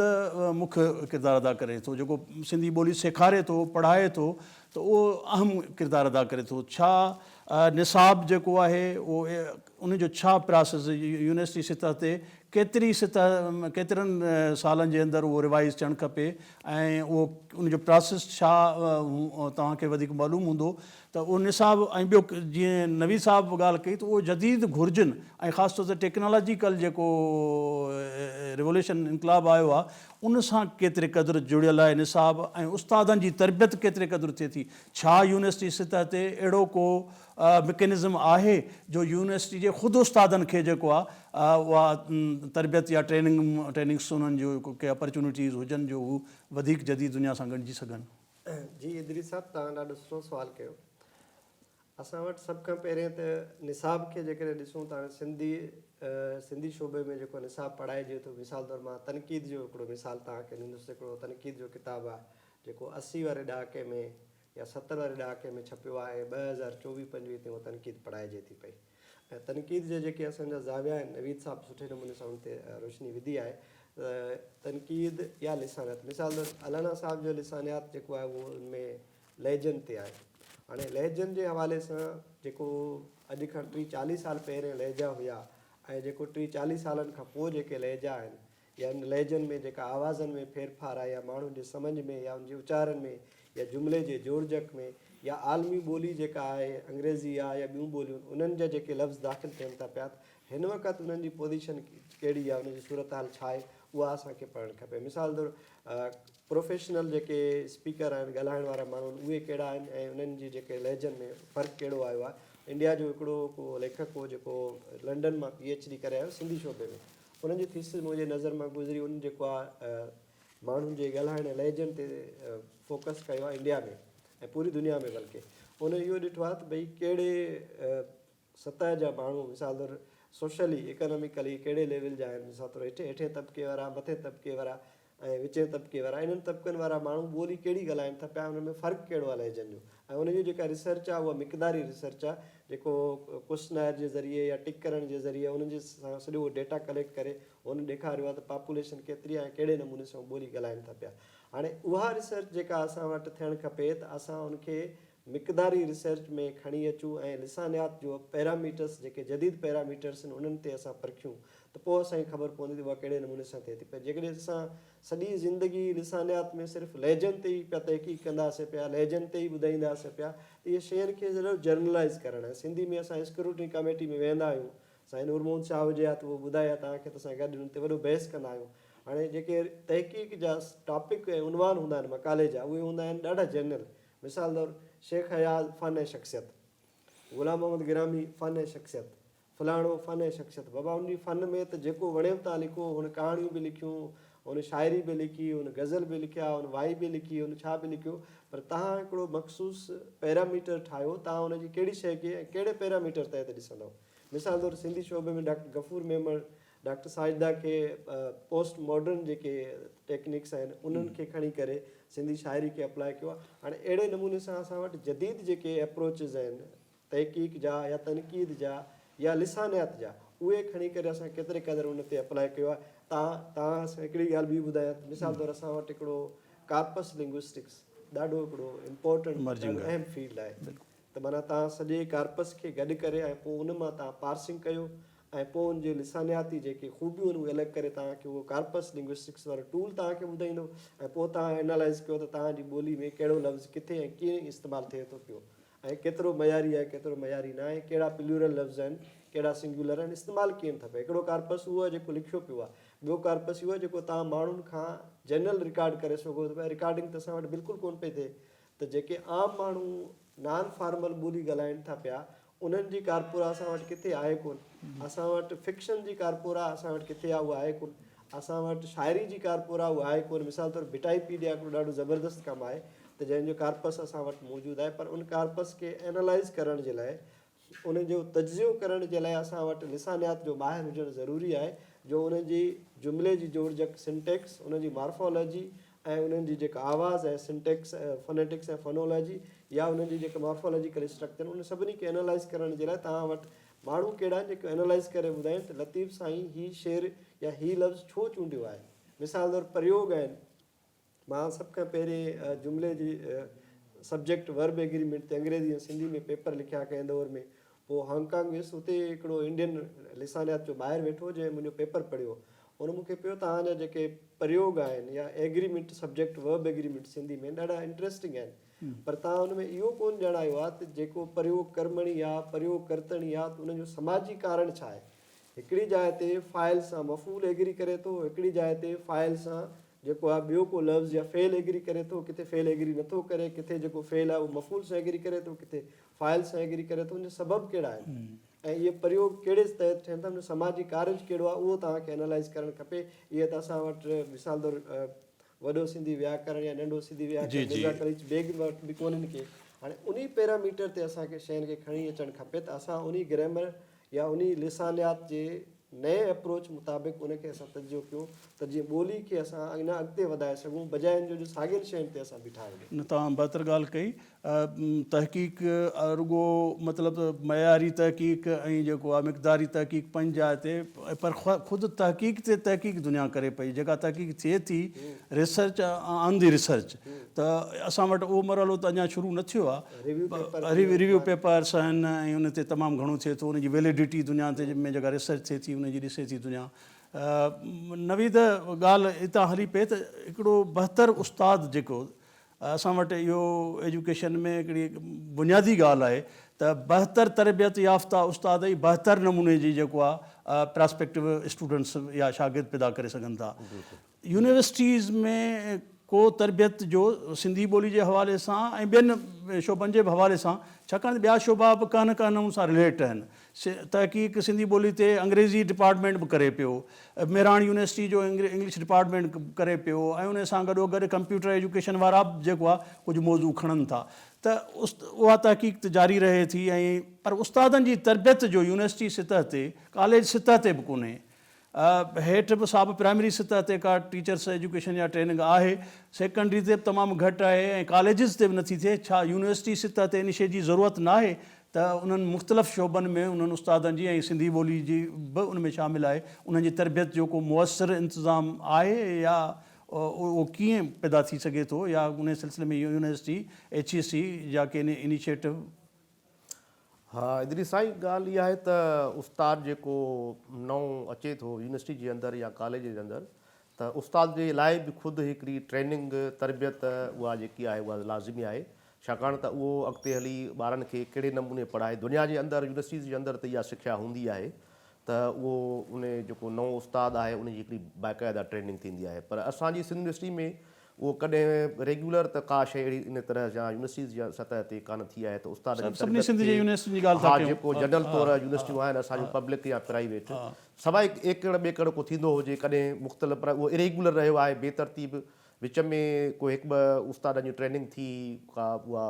मुख्य किरदारु अदा करे थो, जेको सिंधी ॿोली सेखारे थो पढ़ाए थो त उहो अहम किरदारु अदा करे थो। छा निसाब जेको आहे उहो उनजो छा प्रोसेस यूनिवर्सिटी सतह ते केतिरनि सालनि जे अंदरि उहो रिवाइज़ थियणु खपे ऐं उहो उनजो प्रोसेस छा तव्हांखे वधीक मालूम हूंदो। त उहो निसाब ऐं ॿियो जीअं नवी साहब ॻाल्हि कई त उहो जदीद घुरिजनि ऐं ख़ासि तौर ते टेक्नोलॉजिकल जेको रिवोल्यूशन इनकलाब आयो आहे उन सां केतिरे क़दुरु जुड़ियल आहे निसाब, ऐं उस्तादनि जी तरबियत केतिरे क़दुरु थिए थी। छा यूनिवर्सिटी सतह ते अहिड़ो को मैकेनिज़म आहे जो यूनिवर्सिटी जे ख़ुदि उस्तादनि खे जेको आहे उहा तरबियत या ट्रेनिंग्स उन्हनि जो के अपॉर्चुनिटीज़ हुजनि जो हू वधीक जदीद दुनिया सां गॾिजी सघनि।
जी इदरी साहब, तव्हां ॾाढो सुठो सुवालु कयो। असां वटि सभ खां पहिरियों त निसाब खे जेकॾहिं ॾिसूं त सिंधी शोबे में जेको निसाब पढ़ाइजे थो, मिसाल तौरु मां तनक़ीद जो हिकिड़ो मिसाल तव्हांखे ॾींदुसि। हिकिड़ो तनक़ीद जो किताबु आहे जेको 80 वारे ॾहाके में या 70 वारे ॾहाके में छपियो आहे। 2024-25 ते उहा तनक़ीद पढ़ाइजे थी पई। ऐं तनक़ीद जे जेके असांजा ज़ाविया आहिनि, नवीद साहब सुठे नमूने सां उन ते रोशनी विधी आहे। तनक़ीद या लिसानियात, मिसाल तौरु अलाना साहब जो लिसानियात जेको आहे उहो उनमें लहजनि ते आहे। हाणे लहजनि जे हवाले सां जेको अॼु खां 30-40 साल पहिरियों लहजा हुया ऐं जेको 30-40 सालनि खां पोइ जेके लहजा आहिनि या इन लहजनि में जेका आवाज़नि में फेरफार आहे या माण्हुनि जे सम्झ में या उनजे उचारनि में या जुमिले जे जोड़जक में या आलमी ॿोली जेका आहे अंग्रेज़ी आहे या ॿियूं ॿोलियूं उन्हनि जा जेके लफ़्ज़ दाख़िल थियनि था पिया, हिन वक़्तु उन्हनि जी पोज़ीशन कहिड़ी आहे, उनजी सूरत हाल छा आहे, उहा असांखे पढ़णु खपे। मिसाल तौरु प्रोफेशनल जेके स्पीकर आहिनि, ॻाल्हाइण वारा माण्हू आहिनि, उहे कहिड़ा आहिनि ऐं उन्हनि जी जेके लहजनि में फ़र्क़ु कहिड़ो आयो आहे। इंडिया जो हिकिड़ो को लेखक हो जेको लंडन मां PhD करे आयो सिंधी शोबे में, उन्हनि जी थीसिस मुंहिंजे नज़र मां गुज़री। उन जेको आहे माण्हुनि जे ॻाल्हाइण लहजनि ते फोकस कयो आहे इंडिया में ऐं पूरी दुनिया में। बल्कि उन इहो ॾिठो आहे त भई कहिड़े सतह जा माण्हू, मिसाल तौरु सोशली इकोनॉमिकली कहिड़े लेवल जा आहिनि, मिसाल तौरु हेठे तबिके वारा, मथे तबिके वारा ऐं विचे तबिके वारा, इन्हनि तबिकनि वारा माण्हू ॿोली कहिड़ी ॻाल्हाइनि था पिया, उन में फ़र्क़ु कहिड़ो आहे लहजनि जो। ऐं उनजी जेका रिसर्च आहे उहा मिक़दारी रिसर्च आहे, जेको क्वेश्चनर जे ज़रिए या टिक करण जे ज़रिए उन्हनि जे सां सॼो डेटा कलेक्ट करे हुन ॾेखारियो आहे त पॉपुलेशन केतिरी आहे ऐं कहिड़े नमूने सां ॿोली ॻाल्हाइनि था पिया। हाणे उहा रिसर्च जेका असां वटि थियणु खपे त असां उनखे मिक़दारी रिसर्च में खणी अचूं ऐं लिसानियात जो पैरामीटर्स जेके जदीद पैरामीटर्स आहिनि उन्हनि ते असां परखियूं त पोइ असांखे ख़बर पवंदी त उहा कहिड़े नमूने सां थिए थी पई। जेकॾहिं असां सॼी ज़िंदगी लिसानियात में सिर्फ़ु लहजनि ते ई पिया तहक़ीक़ कंदासीं पिया, लहजनि ते ई ॿुधाईंदासीं पिया, त इहे शयुनि खे ज़रूरु जर्नलाइज़ करणु आहे। सिंधी में असां स्क्रूटनी कमेटी में वेंदा आहियूं, साईं नूरमोहन शाह हुजे हा त उहो ॿुधाया तव्हांखे, त असां गॾु हुन ते वॾो बहस कंदा आहियूं। हाणे जेके तहक़ीक़ जा टॉपिक ऐं उनवान हूंदा आहिनि मकाले जा, उहे हूंदा आहिनि ॾाढा जनरल। मिसाल तौरु शेख हयाल फ़न ऐं शख़्सियत, ग़ुलाम मोहम्मद गिरामी फ़न ऐं शख़्सियत, फलाणो फ़न ऐं शख़्सियत। बाबा उन फ़न में त जेको वणियो तव्हां लिखो, हुन कहाणियूं बि लिखियूं, हुन शाइरी बि लिखी, हुन गज़ल बि लिखिया, हुन वाई बि लिखी, हुन छा बि लिखियो, पर तव्हां हिकिड़ो मख़सूस पैरामीटर ठाहियो, तव्हां हुनजी कहिड़ी शइ खे ऐं कहिड़े पैरामीटर तहत ॾिसंदव। मिसाल तौरु सिंधी शोबे में डॉक्टर गफ़ूर मेमण, डॉक्टर साजिदा खे पोस्ट मॉडर्न जेके टेक्निक्स आहिनि उन्हनि खे खणी करे सिंधी शाइरी खे अप्लाई कयो आहे। हाणे अहिड़े नमूने सां असां वटि जदीद जेके अप्रोचिस आहिनि तहक़ीक़ जा या तनक़ीद जा या लिसानियात जा, उहे खणी करे असां केतिरे क़दुरु उन ते अप्लाई कयो आहे। तव्हां हिकिड़ी ॻाल्हि ॿी ॿुधायां, मिसाल तौरु असां वटि हिकिड़ो कार्पस लिंग्विस्टिक्स ॾाढो हिकिड़ो इम्पोर्टेंट अहम फील्ड आहे। त माना तव्हां सॼे कार्पस खे गॾु करे ऐं पोइ उन मां तव्हां पार्सिंग कयो ऐं पोइ उनजे लिसानियाती जेके ख़ूबियूं आहिनि उहे अलॻि करे तव्हांखे उहो कार्पस लिंग्विस्टिक्स वारो टूल तव्हांखे ॿुधाईंदो ऐं पोइ तव्हां एनालाइज़ कयो त तव्हांजी ॿोली में कहिड़ो लफ़्ज़ किथे ऐं कीअं इस्तेमालु थिए थो पियो। ऐं केतिरो मयारी आहे केतिरो मयारी न आहे, कहिड़ा प्लूरल लफ़्ज़ आहिनि, कहिड़ा सिंगुलर आहिनि, इस्तेमालु कीअं थो पए। हिकिड़ो कार्पस उहो आहे जेको लिखियो पियो आहे, ॿियो कार्पस इहो आहे जेको तव्हां माण्हुनि खां जनरल रिकॉर्ड करे सघो था पिया। रिकॉर्डिंग त असां वटि बिल्कुलु कोन पई थिए, त जेके आम माण्हू नॉन फॉर्मल ॿोली ॻाल्हाइनि था पिया उन्हनि जी कारपोरा असां वटि किथे आहे कोन। असां वटि फिक्शन जी कारपोरा असां वटि किथे आहे, उहा आहे कोन। असां वटि शाइरी जी कारपोरा उहा आहे कोन। मिसाल तौरु विटाईपीडिया हिकिड़ो ॾाढो ज़बरदस्त कमु आहे त जंहिंजो कार्पस असां वटि मौजूदु आहे, पर उन कार्पस खे एनालाइज़ करण जे लाइ, उन जो तजियो करण जे लाइ असां वटि लिसानियात जो माहिर हुजणु ज़रूरी आहे, जो उन जी जुमिले जी जोड़जक सिंटेक्स, उन जी मॉर्फोलॉजी ऐं उन्हनि जी जेका आवाज़ ऐं सिंटेक्स फोनेटिक्स ऐं फोनोलॉजी या उन्हनि जी जेका मॉर्फोलॉजिकल स्ट्रक्चर, उन सभिनी खे एनालाइज़ करण जे लाइ तव्हां वटि माण्हू कहिड़ा आहिनि जेके एनालाइज़ करे ॿुधाइनि त लतीफ़ साईं हीउ शेर या हीउ लफ़्ज़ छो चूंडियो आहे। मिसाल तौरु प्रयोग आहिनि। मां सभ खां पहिरें जुमिले जी सब्जेक्ट वर्ब एग्रीमेंट ते अंग्रेज़ी ऐं सिंधी में पेपर लिखिया कंहिं दौर में। पोइ हांगकांग वियुसि, हुते हिकिड़ो इंडियन लिसानियात जो ॿाहिरि वेठो जंहिं मुंहिंजो पेपर पढ़ियो, उन मूंखे पियो तव्हांजा जेके प्रयोग आहिनि या agreement subject verb agreement Sindhi में ॾाढा इंट्रस्टिंग आहिनि, पर तव्हां हुन में इहो कोन ॼाणायो आहे त जेको प्रयोग कर्मणी आहे, प्रयोग कर्तणी आहे, त उनजो समाजी कारण छा आहे। हिकिड़ी जाइ ते फ़ाइल सां मफ़ूल एग्री करे थो, हिकिड़ी जाइ ते फ़ाइल सां जेको आहे ॿियो को लफ़्ज़ या फेल एग्री करे थो, किथे फेल एग्री नथो करे, किथे जेको फेल आहे उहो मफ़ूल सां एग्री करे थो, किथे फ़ाइल सां एग्री करे थो। उनजा सबबु कहिड़ा आहिनि ऐं इहे प्रयोग कहिड़े तहत थियनि था, उन समाजी कारज कहिड़ो आहे, उहो तव्हांखे एनालाइज़ करणु खपे। इहे त असां वटि मिसाल तौरु वॾो सिंधी व्याकरण या नंढो सिंधी व्याकरण मिर्ज़ा कलीच बेग वटि बि कोन्हनि के। हाणे उन पैरामीटर ते असांखे शयुनि खे खणी अचणु खपे त असां उन ग्रामर या उन लिसानियात जे नए अप्रोच मुताबिक़ उनखे असां तजियो कयूं त जीअं ॿोली खे असां अञा अॻिते वधाए सघूं, बजाए जो साॻियुनि शयुनि ते असां बीठा आहियूं।
न तव्हां बहितर ॻाल्हि कई। तहक़ीक़ रुॻो मतिलबु मयारी तहक़ीक़ ऐं जेको आहे मिक़दारी तहक़ीक़ पंहिंजी जाइ ते, पर ख़ुदि तहक़ीक़ ते तहक़ीक़ दुनिया करे पई। जेका तहक़ीक़ थिए थी रिसर्च ऑन दी रिसर्च, त असां वटि उहो मरहलो त अञा शुरू न थियो आहे। रिव्यू पेपर्स आहिनि ऐं उन ते तमामु घणो थिए थो। उनजी वैलिडिटी दुनिया ते में जेका रिसर्च थिए थी उनजी ॾिसे थी दुनिया। नवीद ॻाल्हि हितां हली पए त हिकिड़ो बहितर उस्तादु जेको असां वटि इहो एजुकेशन में हिकिड़ी बुनियादी ॻाल्हि आहे त बहितर तरबियत याफ़्ता उस्ताद ई बहितर नमूने जी जेको आहे प्रॉस्पेक्टिव स्टूडेंट्स या शागिर्द पैदा करे सघनि था। यूनिवर्सिटीज़ में को तरबियत जो सिंधी ॿोली जे हवाले सां ऐं ॿियनि शोबनि जे हवाले सां, छाकाणि ॿिया शोबा बि कान नमूने सां रिलेट आहिनि। तहक़ीक़ सिंधी ॿोली ते अंग्रेज़ी डिपार्टमेंट बि करे पियो, मेराण यूनिवर्सिटी जो इंग्लिश डिपार्टमेंट करे पियो, ऐं उन सां गॾोगॾु कंप्यूटर एजुकेशन वारा बि जेको आहे कुझु मौज़ू खणनि था। त उहा तहक़ीक़ त जारी रहे थी, ऐं पर उस्तादनि जी तरबियत जो यूनिवर्सिटी सतह ते, कॉलेज सतह ते बि कोन्हे। हेठि बि साब प्राइमरी सतह ते का टीचर्स एजुकेशन या ट्रेनिंग आहे, सेकेंडरी ते बि तमामु घटि आहे, ऐं कॉलेजिस ते बि नथी थिए। छा यूनिवर्सिटी सतह ते इन शइ जी ज़रूरत न आहे त उन्हनि मुख़्तलिफ़ शोबनि में उन्हनि उस्तादनि जी ऐं सिंधी ॿोली जी बि उन में शामिलु आहे, उन्हनि जी तरबियत जो को मुयसरु इंतिज़ाम आहे या उहो कीअं पैदा थी सघे थो, या उन सिलसिले में यूनिवर्सिटी HEC या के इनिशिएटिव?
हा, इदरी साईं ॻाल्हि इहा आहे त उस्ताद जेको नओं अचे थो यूनिवर्सिटी जे अंदरि या कॉलेज जे अंदरि, त उस्ताद जे लाइ बि ख़ुदि हिकिड़ी ट्रेनिंग तरबियत उहा जेकी आहे उहा लाज़िमी आहे। छाकाणि त उहो अॻिते हली ॿारनि खे कहिड़े नमूने पढ़ाए। दुनिया जे अंदरि यूनिवर्सिटीज़ जे अंदरि त इहा सिख्या हूंदी आहे त उहो उन जेको नओं उस्ताद आहे उनजी हिकिड़ी बाक़ाइदा ट्रेनिंग थींदी आहे। पर असांजी सिंध यूनिवर्सिटी में उहो कॾहिं रेगुलर त का शइ अहिड़ी इन तरह जा यूनिवर्सिटीज़ जा सतह ते कान थी आहे त उस्ताद हा जेको जनरल तौरु यूनिवर्सिटियूं आहिनि असांजूं पब्लिक या प्राइवेट, सवाइ एकड़ ॿेकड़ को थींदो हुजे कॾहिं मुख़्तलिफ़, पर उहो इरेगुलर रहियो आहे बेतरतीब। विच में को हिकु ॿ उस्तादनि जी ट्रेनिंग थी का, उहा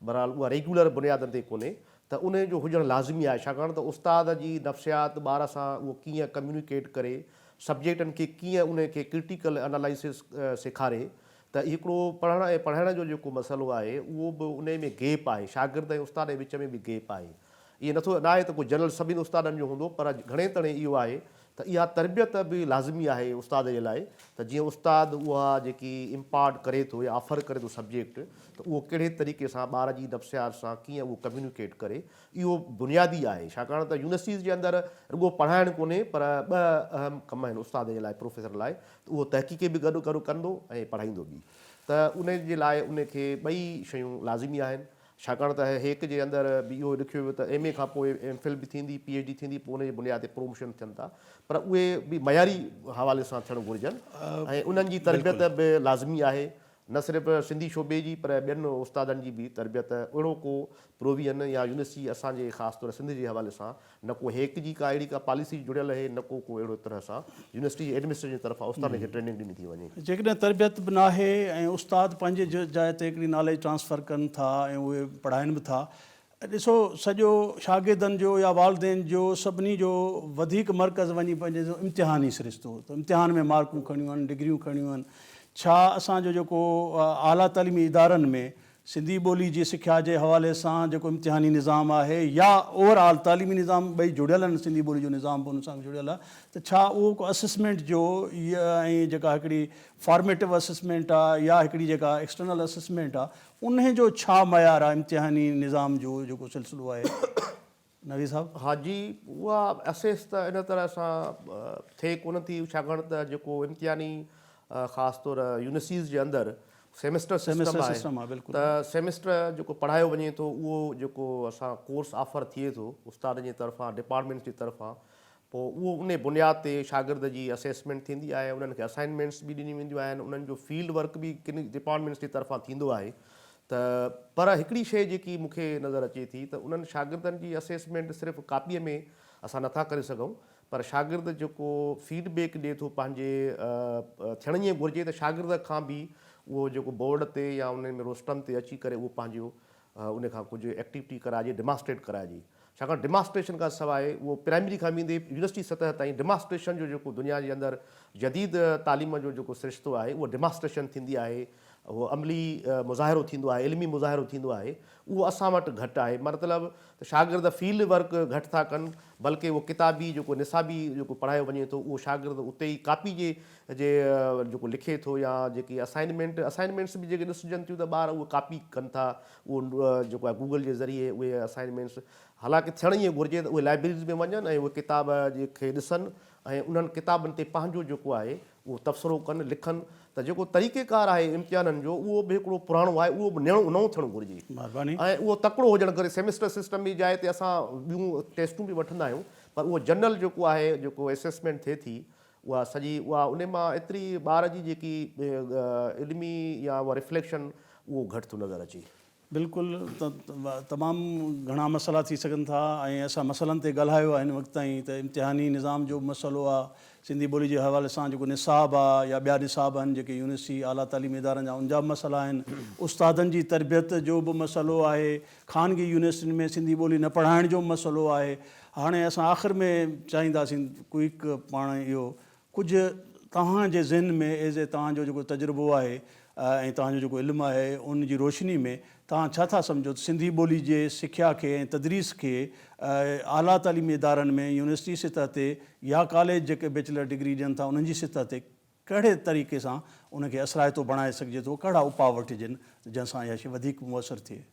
बहरहाल उहा रेगुलर बुनियादनि ते कोन्हे, त उन जो हुजणु लाज़िमी आहे। छाकाणि त उस्ताद जी नफ़्सियात ॿार सां उहो कीअं कम्यूनिकेट करे, सब्जेक्टनि खे कीअं उनखे क्रिटिकल एनालिसिस सेखारे, त हिकिड़ो पढ़ण ऐं पढ़ाइण जो जेको मसइलो आहे उहो बि उन में गैप आहे। शागिर्द ऐं उस्ताद जे विच में बि गैप आहे। ईअं नथो न आहे त कोई जनरल सभिनी उस्तादनि जो हूंदो, पर घणे तणे इहो आहे त इहा तरबियत बि लाज़िमी आहे उस्ताद जे लाइ, त जीअं उस्ताद उहा जेकी इम्पार्ट करे थो या ऑफर करे थो सब्जेक्ट, त उहो कहिड़े तरीक़े सां ॿार जी नफ़्सियात सां कीअं उहो कम्यूनिकेट करे, इहो बुनियादी आहे। छाकाणि त यूनिवर्सिटीज़ जे अंदरि रुॻो पढ़ाइणु कोन्हे, पर ॿ अहम कम आहिनि उस्ताद जे लाइ, प्रोफेसर लाइ, त उहो तहक़ीक़ बि गॾु कंदो ऐं पढ़ाईंदो बि। त उन जे लाइ उनखे ॿई शयूं लाज़िमी आहिनि। छाकाणि त हेक जे अंदरि बि इहो लिखियो वियो त MA खां पोइ MPhil बि थींदी PhD थींदी, पोइ उनजे बुनियाद ते प्रोमोशन थियनि था, पर उहे बि मयारी हवाले सां थियणु घुरिजनि ऐं उन्हनि जी तरबियत बि लाज़मी आहे, न सिर्फ़ु सिंधी शोबे जी पर ॿियनि उस्तादनि जी बि तरबियत। अहिड़ो को प्रोविजन या यूनिवर्सिटी असांजे ख़ासि तौर सिंध जे हवाले सां न को हेक जी का अहिड़ी का पॉलिसी जुड़ियल आहे, न को अहिड़ो तरह सां यूनिवर्सिटी एडमिनिस्ट्रेशन जी तरफ़ां उस्तादनि खे ट्रेनिंग ॾिनी थी वञे।
जेकॾहिं तरबियत बि न आहे ऐं उस्ताद पंहिंजे जाइ ते हिकिड़ी नॉलेज ट्रांसफ़र कनि था ऐं उहे पढ़ाइनि बि था, ॾिसो सॼो शागिर्दनि जो या वालदेन जो सभिनी जो वधीक मर्कज़ वञी पंहिंजे इम्तिहान ई सिरिश्तो, त इम्तिहान में मार्कूं खणियूं आहिनि, डिग्रियूं खणियूं आहिनि। छा असांजो जेको आला तालीमी इदारनि में सिंधी ॿोली जी सिख्या जे हवाले सां जेको इम्तिहानी निज़ाम आहे या ओवरऑल तालीमी निज़ाम ॿई जुड़ियल आहिनि, सिंधी ॿोली जो निज़ाम बि हुन सां जुड़ियल आहे, त छा उहो को असेसमेंट जो ऐं जेका हिकिड़ी फॉर्मेटिव असेसमेंट आहे या हिकिड़ी जेका एक्सटर्नल असेसमेंट आहे, उन जो छा मयार आहे इम्तिहानी निज़ाम जो जेको सिलसिलो आहे नवी साहब?
हा जी, उहा असेस त इन तरह सां थिए कोन थी, छाकाणि त जेको इम्तिहानी ख़ासि तौर यूनिवर्सिटीज़ जे अंदरि सेमेस्टर सिस्टम आहे,
बिल्कुलु।
त सेमेस्टर जेको पढ़ायो वञे थो उहो जेको असां कोर्स ऑफर थिए थो उस्ताद जे तरफ़ां, डिपार्टमेंट्स जी तरफ़ां, पोइ उहो उन बुनियाद ते शागिर्द जी असेसमेंट थींदी आहे, उन्हनि खे असाइनमेंट्स बि ॾिनी वेंदियूं आहिनि, उन्हनि जो फील्ड वर्क बि किन डिपार्टमेंट्स जी तरफ़ां थींदो आहे। त पर हिकिड़ी शइ जेकी मूंखे नज़र अचे थी त उन्हनि शागिर्दनि जी असेसमेंट सिर्फ़ु कापीअ में असां नथा करे सघूं, पर शागिर्द जेको फीडबैक ॾिए थो पंहिंजे थियण ई घुरिजे त शागिर्द खां बि उहो जेको बोर्ड ते या उन में रोस्टम ते अची करे उहो पंहिंजो उन खां कुझु एक्टिविटी कराइजे, डिमांस्ट्रेट कराइजे। छाकाणि डिमांस्ट्रेशन खां सवाइ उहो प्राइमरी खां वेंदे यूनिवर्सिटी सतह ताईं डिमांस्ट्रेशन जो जेको दुनिया जे अंदरि जदीद तालीम जो जेको सिरिश्तो आहे उहो डिमांस्ट्रेशन थींदी आहे, उहो अमली मुज़ाहिरो थींदो आहे, इल्मी मुज़ाहिरो थींदो आहे, उहो असां वटि घटि आहे। मतिलबु त शागिर्द फील्ड वर्क घटि था कनि, बल्कि उहो किताबी जेको निसाबी जेको पढ़ायो वञे थो उहो शागिर्द उते ई कापी जे जेको लिखे थो या जेकी असाइनमेंट्स बि जेके ॾिसजनि थियूं त ॿार उहो कापी कनि था, उहो जेको आहे गूगल जे ज़रिए उहे असाइनमेंट्स, हालांकि थियण ई घुरिजे त उहे लाइब्रेरीज़ में वञनि ऐं उहे किताब जेके ॾिसनि ऐं उन्हनि किताबनि ते पंहिंजो जेको आहे उहो तबसरो कनि, लिखनि, त जेको तरीक़ेकार आहे इम्तिहाननि जो उहो बि हिकिड़ो पुराणो आहे, उहो बि नओं थियणु घुरिजे ऐं उहो तकिड़ो हुजणु घुरिजे। सेमेस्टर सिस्टम जी जाइ ते असां ॿियूं टेस्टूं बि वठंदा आहियूं, पर उहो जनरल जेको आहे जेको असेसमेंट थिए थी उहा सॼी उहा उन मां एतिरी ॿार जी जेकी इल्मी या उहा रिफ्लेक्शन उहो घटि थो नज़र अचे।
बिल्कुलु, तमामु घणा मसइला थी सघनि था ऐं असां मसइलनि ते ॻाल्हायो आहे हिन वक़्त ताईं, त इम्तिहानी निज़ाम जो मसइलो आहे, सिंधी ॿोली जे हवाले सां जेको निसाब आहे या ॿिया निसाब आहिनि जेके यूनिवर्सिटी आला तालीमी इदारनि जा उनजा बि मसइला आहिनि, उस्तादनि जी तरबियत जो बि मसइलो आहे, ख़ानगी यूनिवर्सिटियुनि में सिंधी ॿोली न पढ़ाइण जो बि मसइलो आहे। हाणे असां आख़िर में चाहींदासीं क्विक पाण इहो कुझु तव्हांजे ज़हन में एज़ ए तव्हांजो जेको तजुर्बो आहे ऐं तव्हांजो जेको इल्मु आहे उन जी रोशनी में तव्हां छा था सम्झो त सिंधी ॿोली जे सिख्या खे ऐं तदरीस खे आला तालीमी इदारनि में यूनिवर्सिटी सतह ते या कॉलेज जेके बैचलर डिग्री ॾियनि था उन्हनि जी सतह ते कहिड़े तरीक़े सां उनखे असराइतो बणाए सघिजे थो, कहिड़ा उपाउ वठिजनि जंहिंसां इहा शइ वधीक मुयसरु थिए?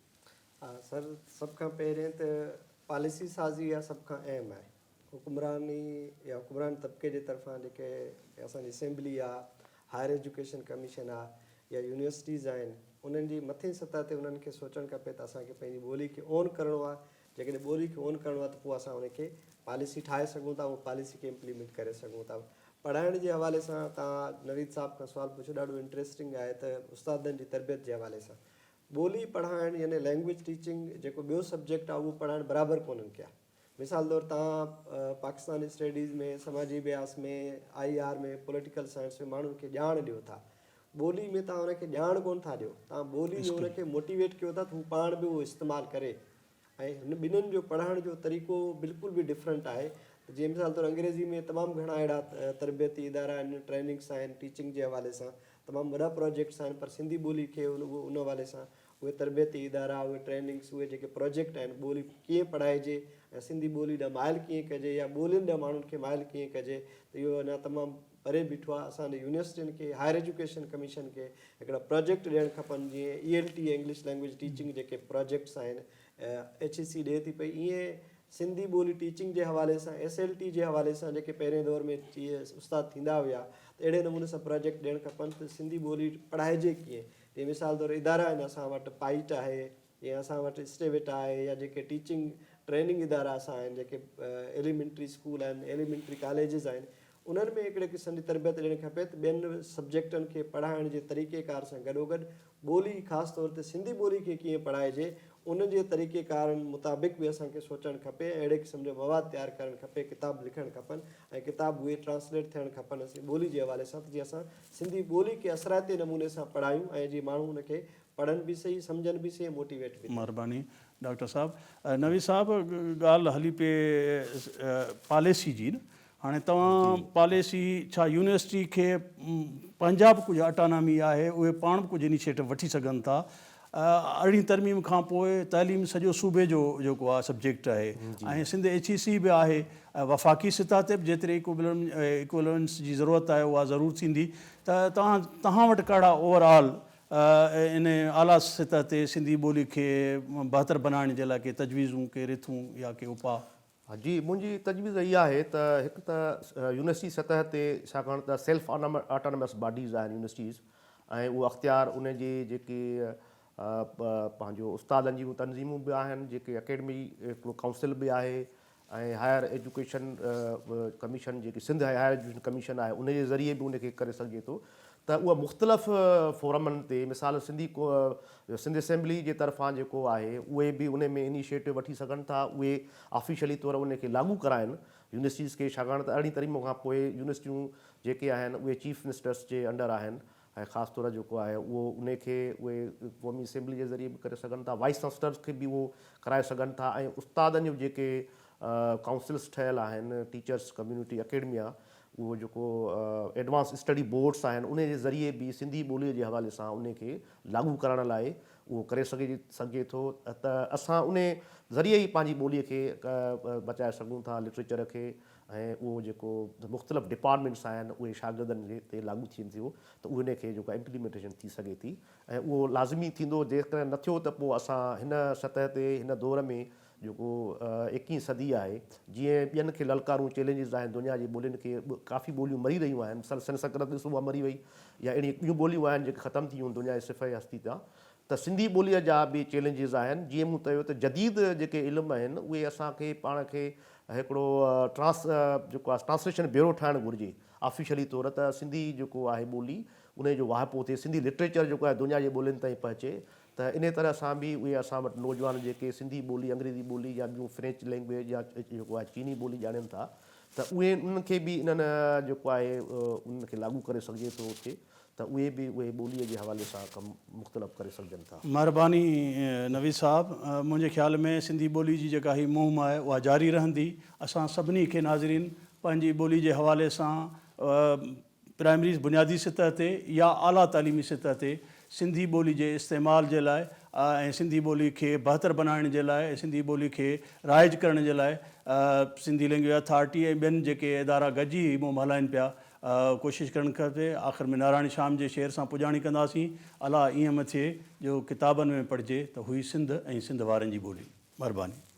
हा सर, सभ खां पहिरियों त पॉलिसी साज़ी आहे सभ खां अहम आहे। हुकुमरानी या हुकुमरान तबिके जे तरफ़ां जेके असांजी असेंबली आहे, हायर एजुकेशन कमीशन आहे या यूनिवर्सिटीज़ आहिनि, उन्हनि जी मथे सतह ते उन्हनि खे सोचणु खपे त असांखे पंहिंजी ॿोली खे ऑन करिणो आहे। जेकॾहिं ॿोली खे ऑन करिणो आहे त पोइ असां उनखे पॉलिसी ठाहे सघूं था, उहा पॉलिसी खे इम्प्लीमेंट करे सघूं था। पढ़ाइण जे हवाले सां तव्हां नवीद साहब खां सुवालु पुछो, ॾाढो इंट्रस्टिंग आहे त उस्तादनि जी तरबियत जे हवाले सां ॿोली पढ़ाइण यानी लैंग्वेज टीचिंग जेको ॿियो सब्जेक्ट आहे उहो पढ़ाइणु बराबरि कोन्हनि कया। मिसाल तौरु तव्हां पाकिस्तानी स्टडीज़ में, समाजी अभ्यास में, IR में, पॉलिटिकल साइंस में माण्हुनि खे ॼाण ॾियो था, ॿोली में तव्हां हुनखे ॼाण कोन्ह था ॾियो, तव्हां ॿोली में हुनखे मोटिवेट कयो था त हू पाण बि उहो इस्तेमालु करे। ऐं हिन ॿिन्हिनि जो पढ़ाइण जो तरीक़ो बिल्कुलु बि डिफरेंट आहे। जीअं मिसाल तौरु अंग्रेज़ी में तमामु घणा अहिड़ा तरबियती इदारा आहिनि, ट्रेनिंग्स आहिनि, टीचिंग जे हवाले सां तमामु वॾा प्रोजेक्ट्स आहिनि, पर सिंधी ॿोली खे उन हवाले सां उहे तरबियती इदारा, उहे ट्रेनिंग्स, उहे जेके प्रोजेक्ट आहिनि, ॿोली कीअं पढ़ाइजे ऐं सिंधी ॿोली ॾांहुं माइल कीअं कजे या ॿोलियुनि ॾांहुं माण्हुनि खे माइल कीअं कजे, त इहो अञा तमामु परे बीठो आहे। असांजे यूनिवर्सिटियुनि खे, हायर एजुकेशन कमीशन खे हिकिड़ा प्रोजेक्ट ॾियणु खपनि, जीअं ELT इंग्लिश लैंग्वेज टीचिंग जेके प्रोजेक्ट्स आहिनि HEC ॾिए थी पई, ईअं सिंधी ॿोली टीचिंग जे हवाले सां, SLT जे हवाले सां जेके पहिरें दौर में उस्ताद थींदा हुआ, त अहिड़े नमूने सां प्रोजेक्ट ॾियणु खपनि त सिंधी ॿोली पढ़ाइजे कीअं। जीअं मिसाल तौरु इदारा आहिनि असां वटि, पाइट आहे जीअं असां वटि स्टेविट आहे या जेके टीचिंग ट्रेनिंग इदारा असां आहिनि, जेके एलिमेंट्री स्कूल आहिनि, एलिमेंट्री कॉलेजिस आहिनि, उन्हनि में हिकिड़े क़िस्म जी तरबियत ॾियणी खपे त ॿियनि सब्जेक्टनि खे पढ़ाइण जे तरीक़ेकार सां गॾोगॾु ॿोली ख़ासि तौर ते सिंधी ॿोली खे कीअं पढ़ाइजे उन जे तरीक़ेकारनि मुताबिक़ बि असांखे सोचणु खपे ऐं अहिड़े क़िस्म जो मवादु तयारु करणु खपे, किताब लिखणु खपनि ऐं किताब उहे ट्रांसलेट थियणु खपनि असीं ॿोली जे हवाले सां, त जीअं असां सिंधी ॿोली खे असराइते नमूने सां पढ़ायूं ऐं जीअं माण्हू उनखे पढ़नि बि सही, सम्झनि बि सही, मोटिवेट बि।
महिरबानी डॉक्टर साहब। नवी साहब, ॻाल्हि हली पे पॉलिसी जी न, हाणे तव्हां पॉलिसी छा यूनिवर्सिटी खे पंहिंजा बि कुझु ऑटोनॉमी आहे, उहे पाण बि कुझु इनिशिएटिव वठी सघनि था? 18वीं तरमीम खां पोइ तइलीम सॼो सूबे जो जेको आहे सब्जेक्ट आहे ऐं सिंध HEC बि आहे, वफ़ाक़ी सतह ते बि जेतिरी इक्विवेलेंस जी ज़रूरत आहे उहा ज़रूरु थींदी, त तव्हां वटि कहिड़ा ओवरऑल इन आला सतह ते सिंधी ॿोली खे बहितर बनाइण जे लाइ के तजवीज़ूं, के रिथूं या के उपाउ?
हा जी, मुंहिंजी तजवीज़ इहा आहे त हिकु त यूनिवर्सिटी सतह ते छाकाणि त सेल्फ ऑटोनमस बॉडीज़ आहिनि यूनिवर्सिटीज़ ऐं उहो अख़्तियार उन जी जेके पंहिंजो उस्तादनि जूं तनज़ीमूं बि आहिनि, जेके अकेडमी हिकिड़ो काउंसिल बि आहे ऐं हायर एजुकेशन कमीशन जेकी सिंध हायर एजुकेशन कमीशन आहे उन जे ज़रिए बि उनखे करे सघे थो त उहा मुख़्तलिफ़ फोरमनि ते, मिसाल सिंध असेंबली जे तरफ़ां जेको आहे उहे बि उन में इनिशिएटिव वठी सघनि था, उहे ऑफिशियली तौर उनखे लागू कराइनि यूनिवर्सिटीज़ खे, छाकाणि त 18वीं तरीम खां पोइ यूनिवर्सिटियूं जेके आहिनि उहे चीफ मिनिस्टर्स जे अंडर आहिनि ऐं ख़ासि तौर जेको आहे उहो उनखे उहे क़ौमी असेंबली जे ज़रिए बि करे सघनि था, वाइस चांसलर्स खे बि उहो कराए सघनि था ऐं उस्तादनि जूं जेके काउंसिल्स ठहियल आहिनि, टीचर्स कम्यूनिटी अकेडमी आहे, उहो जेको एडवांस स्टडी बोर्ड्स आहिनि उन जे ज़रिए बि सिंधी ॿोलीअ जे हवाले सां उनखे लागू करण लाइ उहो करे सघे थो त असां उन ज़रिए ई पंहिंजी ॿोलीअ खे बचाए सघूं था, लिटरेचर खे, ऐं उहो जेको मुख़्तलिफ़ डिपार्टमेंट्स आहिनि उहे शागिर्दनि जे ते लागू थियनि थियूं त उनखे जेको इम्प्लीमेंटेशन थी सघे थी ऐं उहो लाज़मी थींदो। जेकॾहिं न थियो त पोइ असां हिन सतह ते हिन दौर में जेको 21वीं सदी आहे, जीअं ॿियनि खे ललकारूं चैलेंजिस आहिनि, दुनिया जी ॿोलियुनि खे काफ़ी ॿोलियूं मरी रहियूं आहिनि, संस्कृत ॾिसो उहा मरी वई, या अहिड़ियूं ॿियूं ॿोलियूं आहिनि जेके ख़तमु थी वियूं दुनिया जे सिफ़े हस्ती तां, त सिंधी ॿोलीअ जा बि चैलेंजिस आहिनि। जीअं मूं चयो त जदीद जेके इल्म आहिनि उहे असांखे पाण खे हिकिड़ो जेको आहे ट्रांसलेशन ब्यूरो ठाहिणु घुरिजे ऑफिशियली तौर त सिंधी जेको आहे ॿोली उन जो वाहिपो थिए, सिंधी लिटरेचर जेको आहे दुनिया जे ॿोलियुनि ताईं पहुचे, त इन तरह सां बि उहे असां वटि नौजवान जेके सिंधी ॿोली, अंग्रेज़ी ॿोली या ॿियूं फ्रेंच लैंग्वेज या जेको आहे चीनी ॿोली ॼाणनि था, त उहे उनखे बि इन्हनि जेको आहे उनखे लागू करे सघिजे थो उते, त उहे बि उहे ॿोलीअ जे हवाले सां कमु मुख़्तलिफ़ करे सघजनि था।
महिरबानी नवीद साहब, मुंहिंजे ख़्याल में सिंधी ॿोली जी जेका ही मुहिम आहे उहा जारी रहंदी। असां सभिनी खे नाज़रीन पंहिंजी ॿोली जे हवाले सां प्राइमरी बुनियादी सतह ते या आला तालीमी सतह ते सिंधी ॿोली जे इस्तेमाल जे लाइ ऐं सिंधी ॿोली खे बहितर बनाइण जे लाइ ऐं सिंधी ॿोली खे राइज करण जे लाइ सिंधी लैंग्वेज अथॉरिटी ऐं ॿियनि जेके इदारा गॾिजी मुहिम हलाइनि पिया, कोशिशि करणु खपे। आख़िर में नारायण शाम जे शेर सां पुॼाणी कंदासीं, अला ईअं मथे जो किताबनि में पढ़िजे त हुई सिंध ऐं सिंध वारनि जी ॿोली। महिरबानी।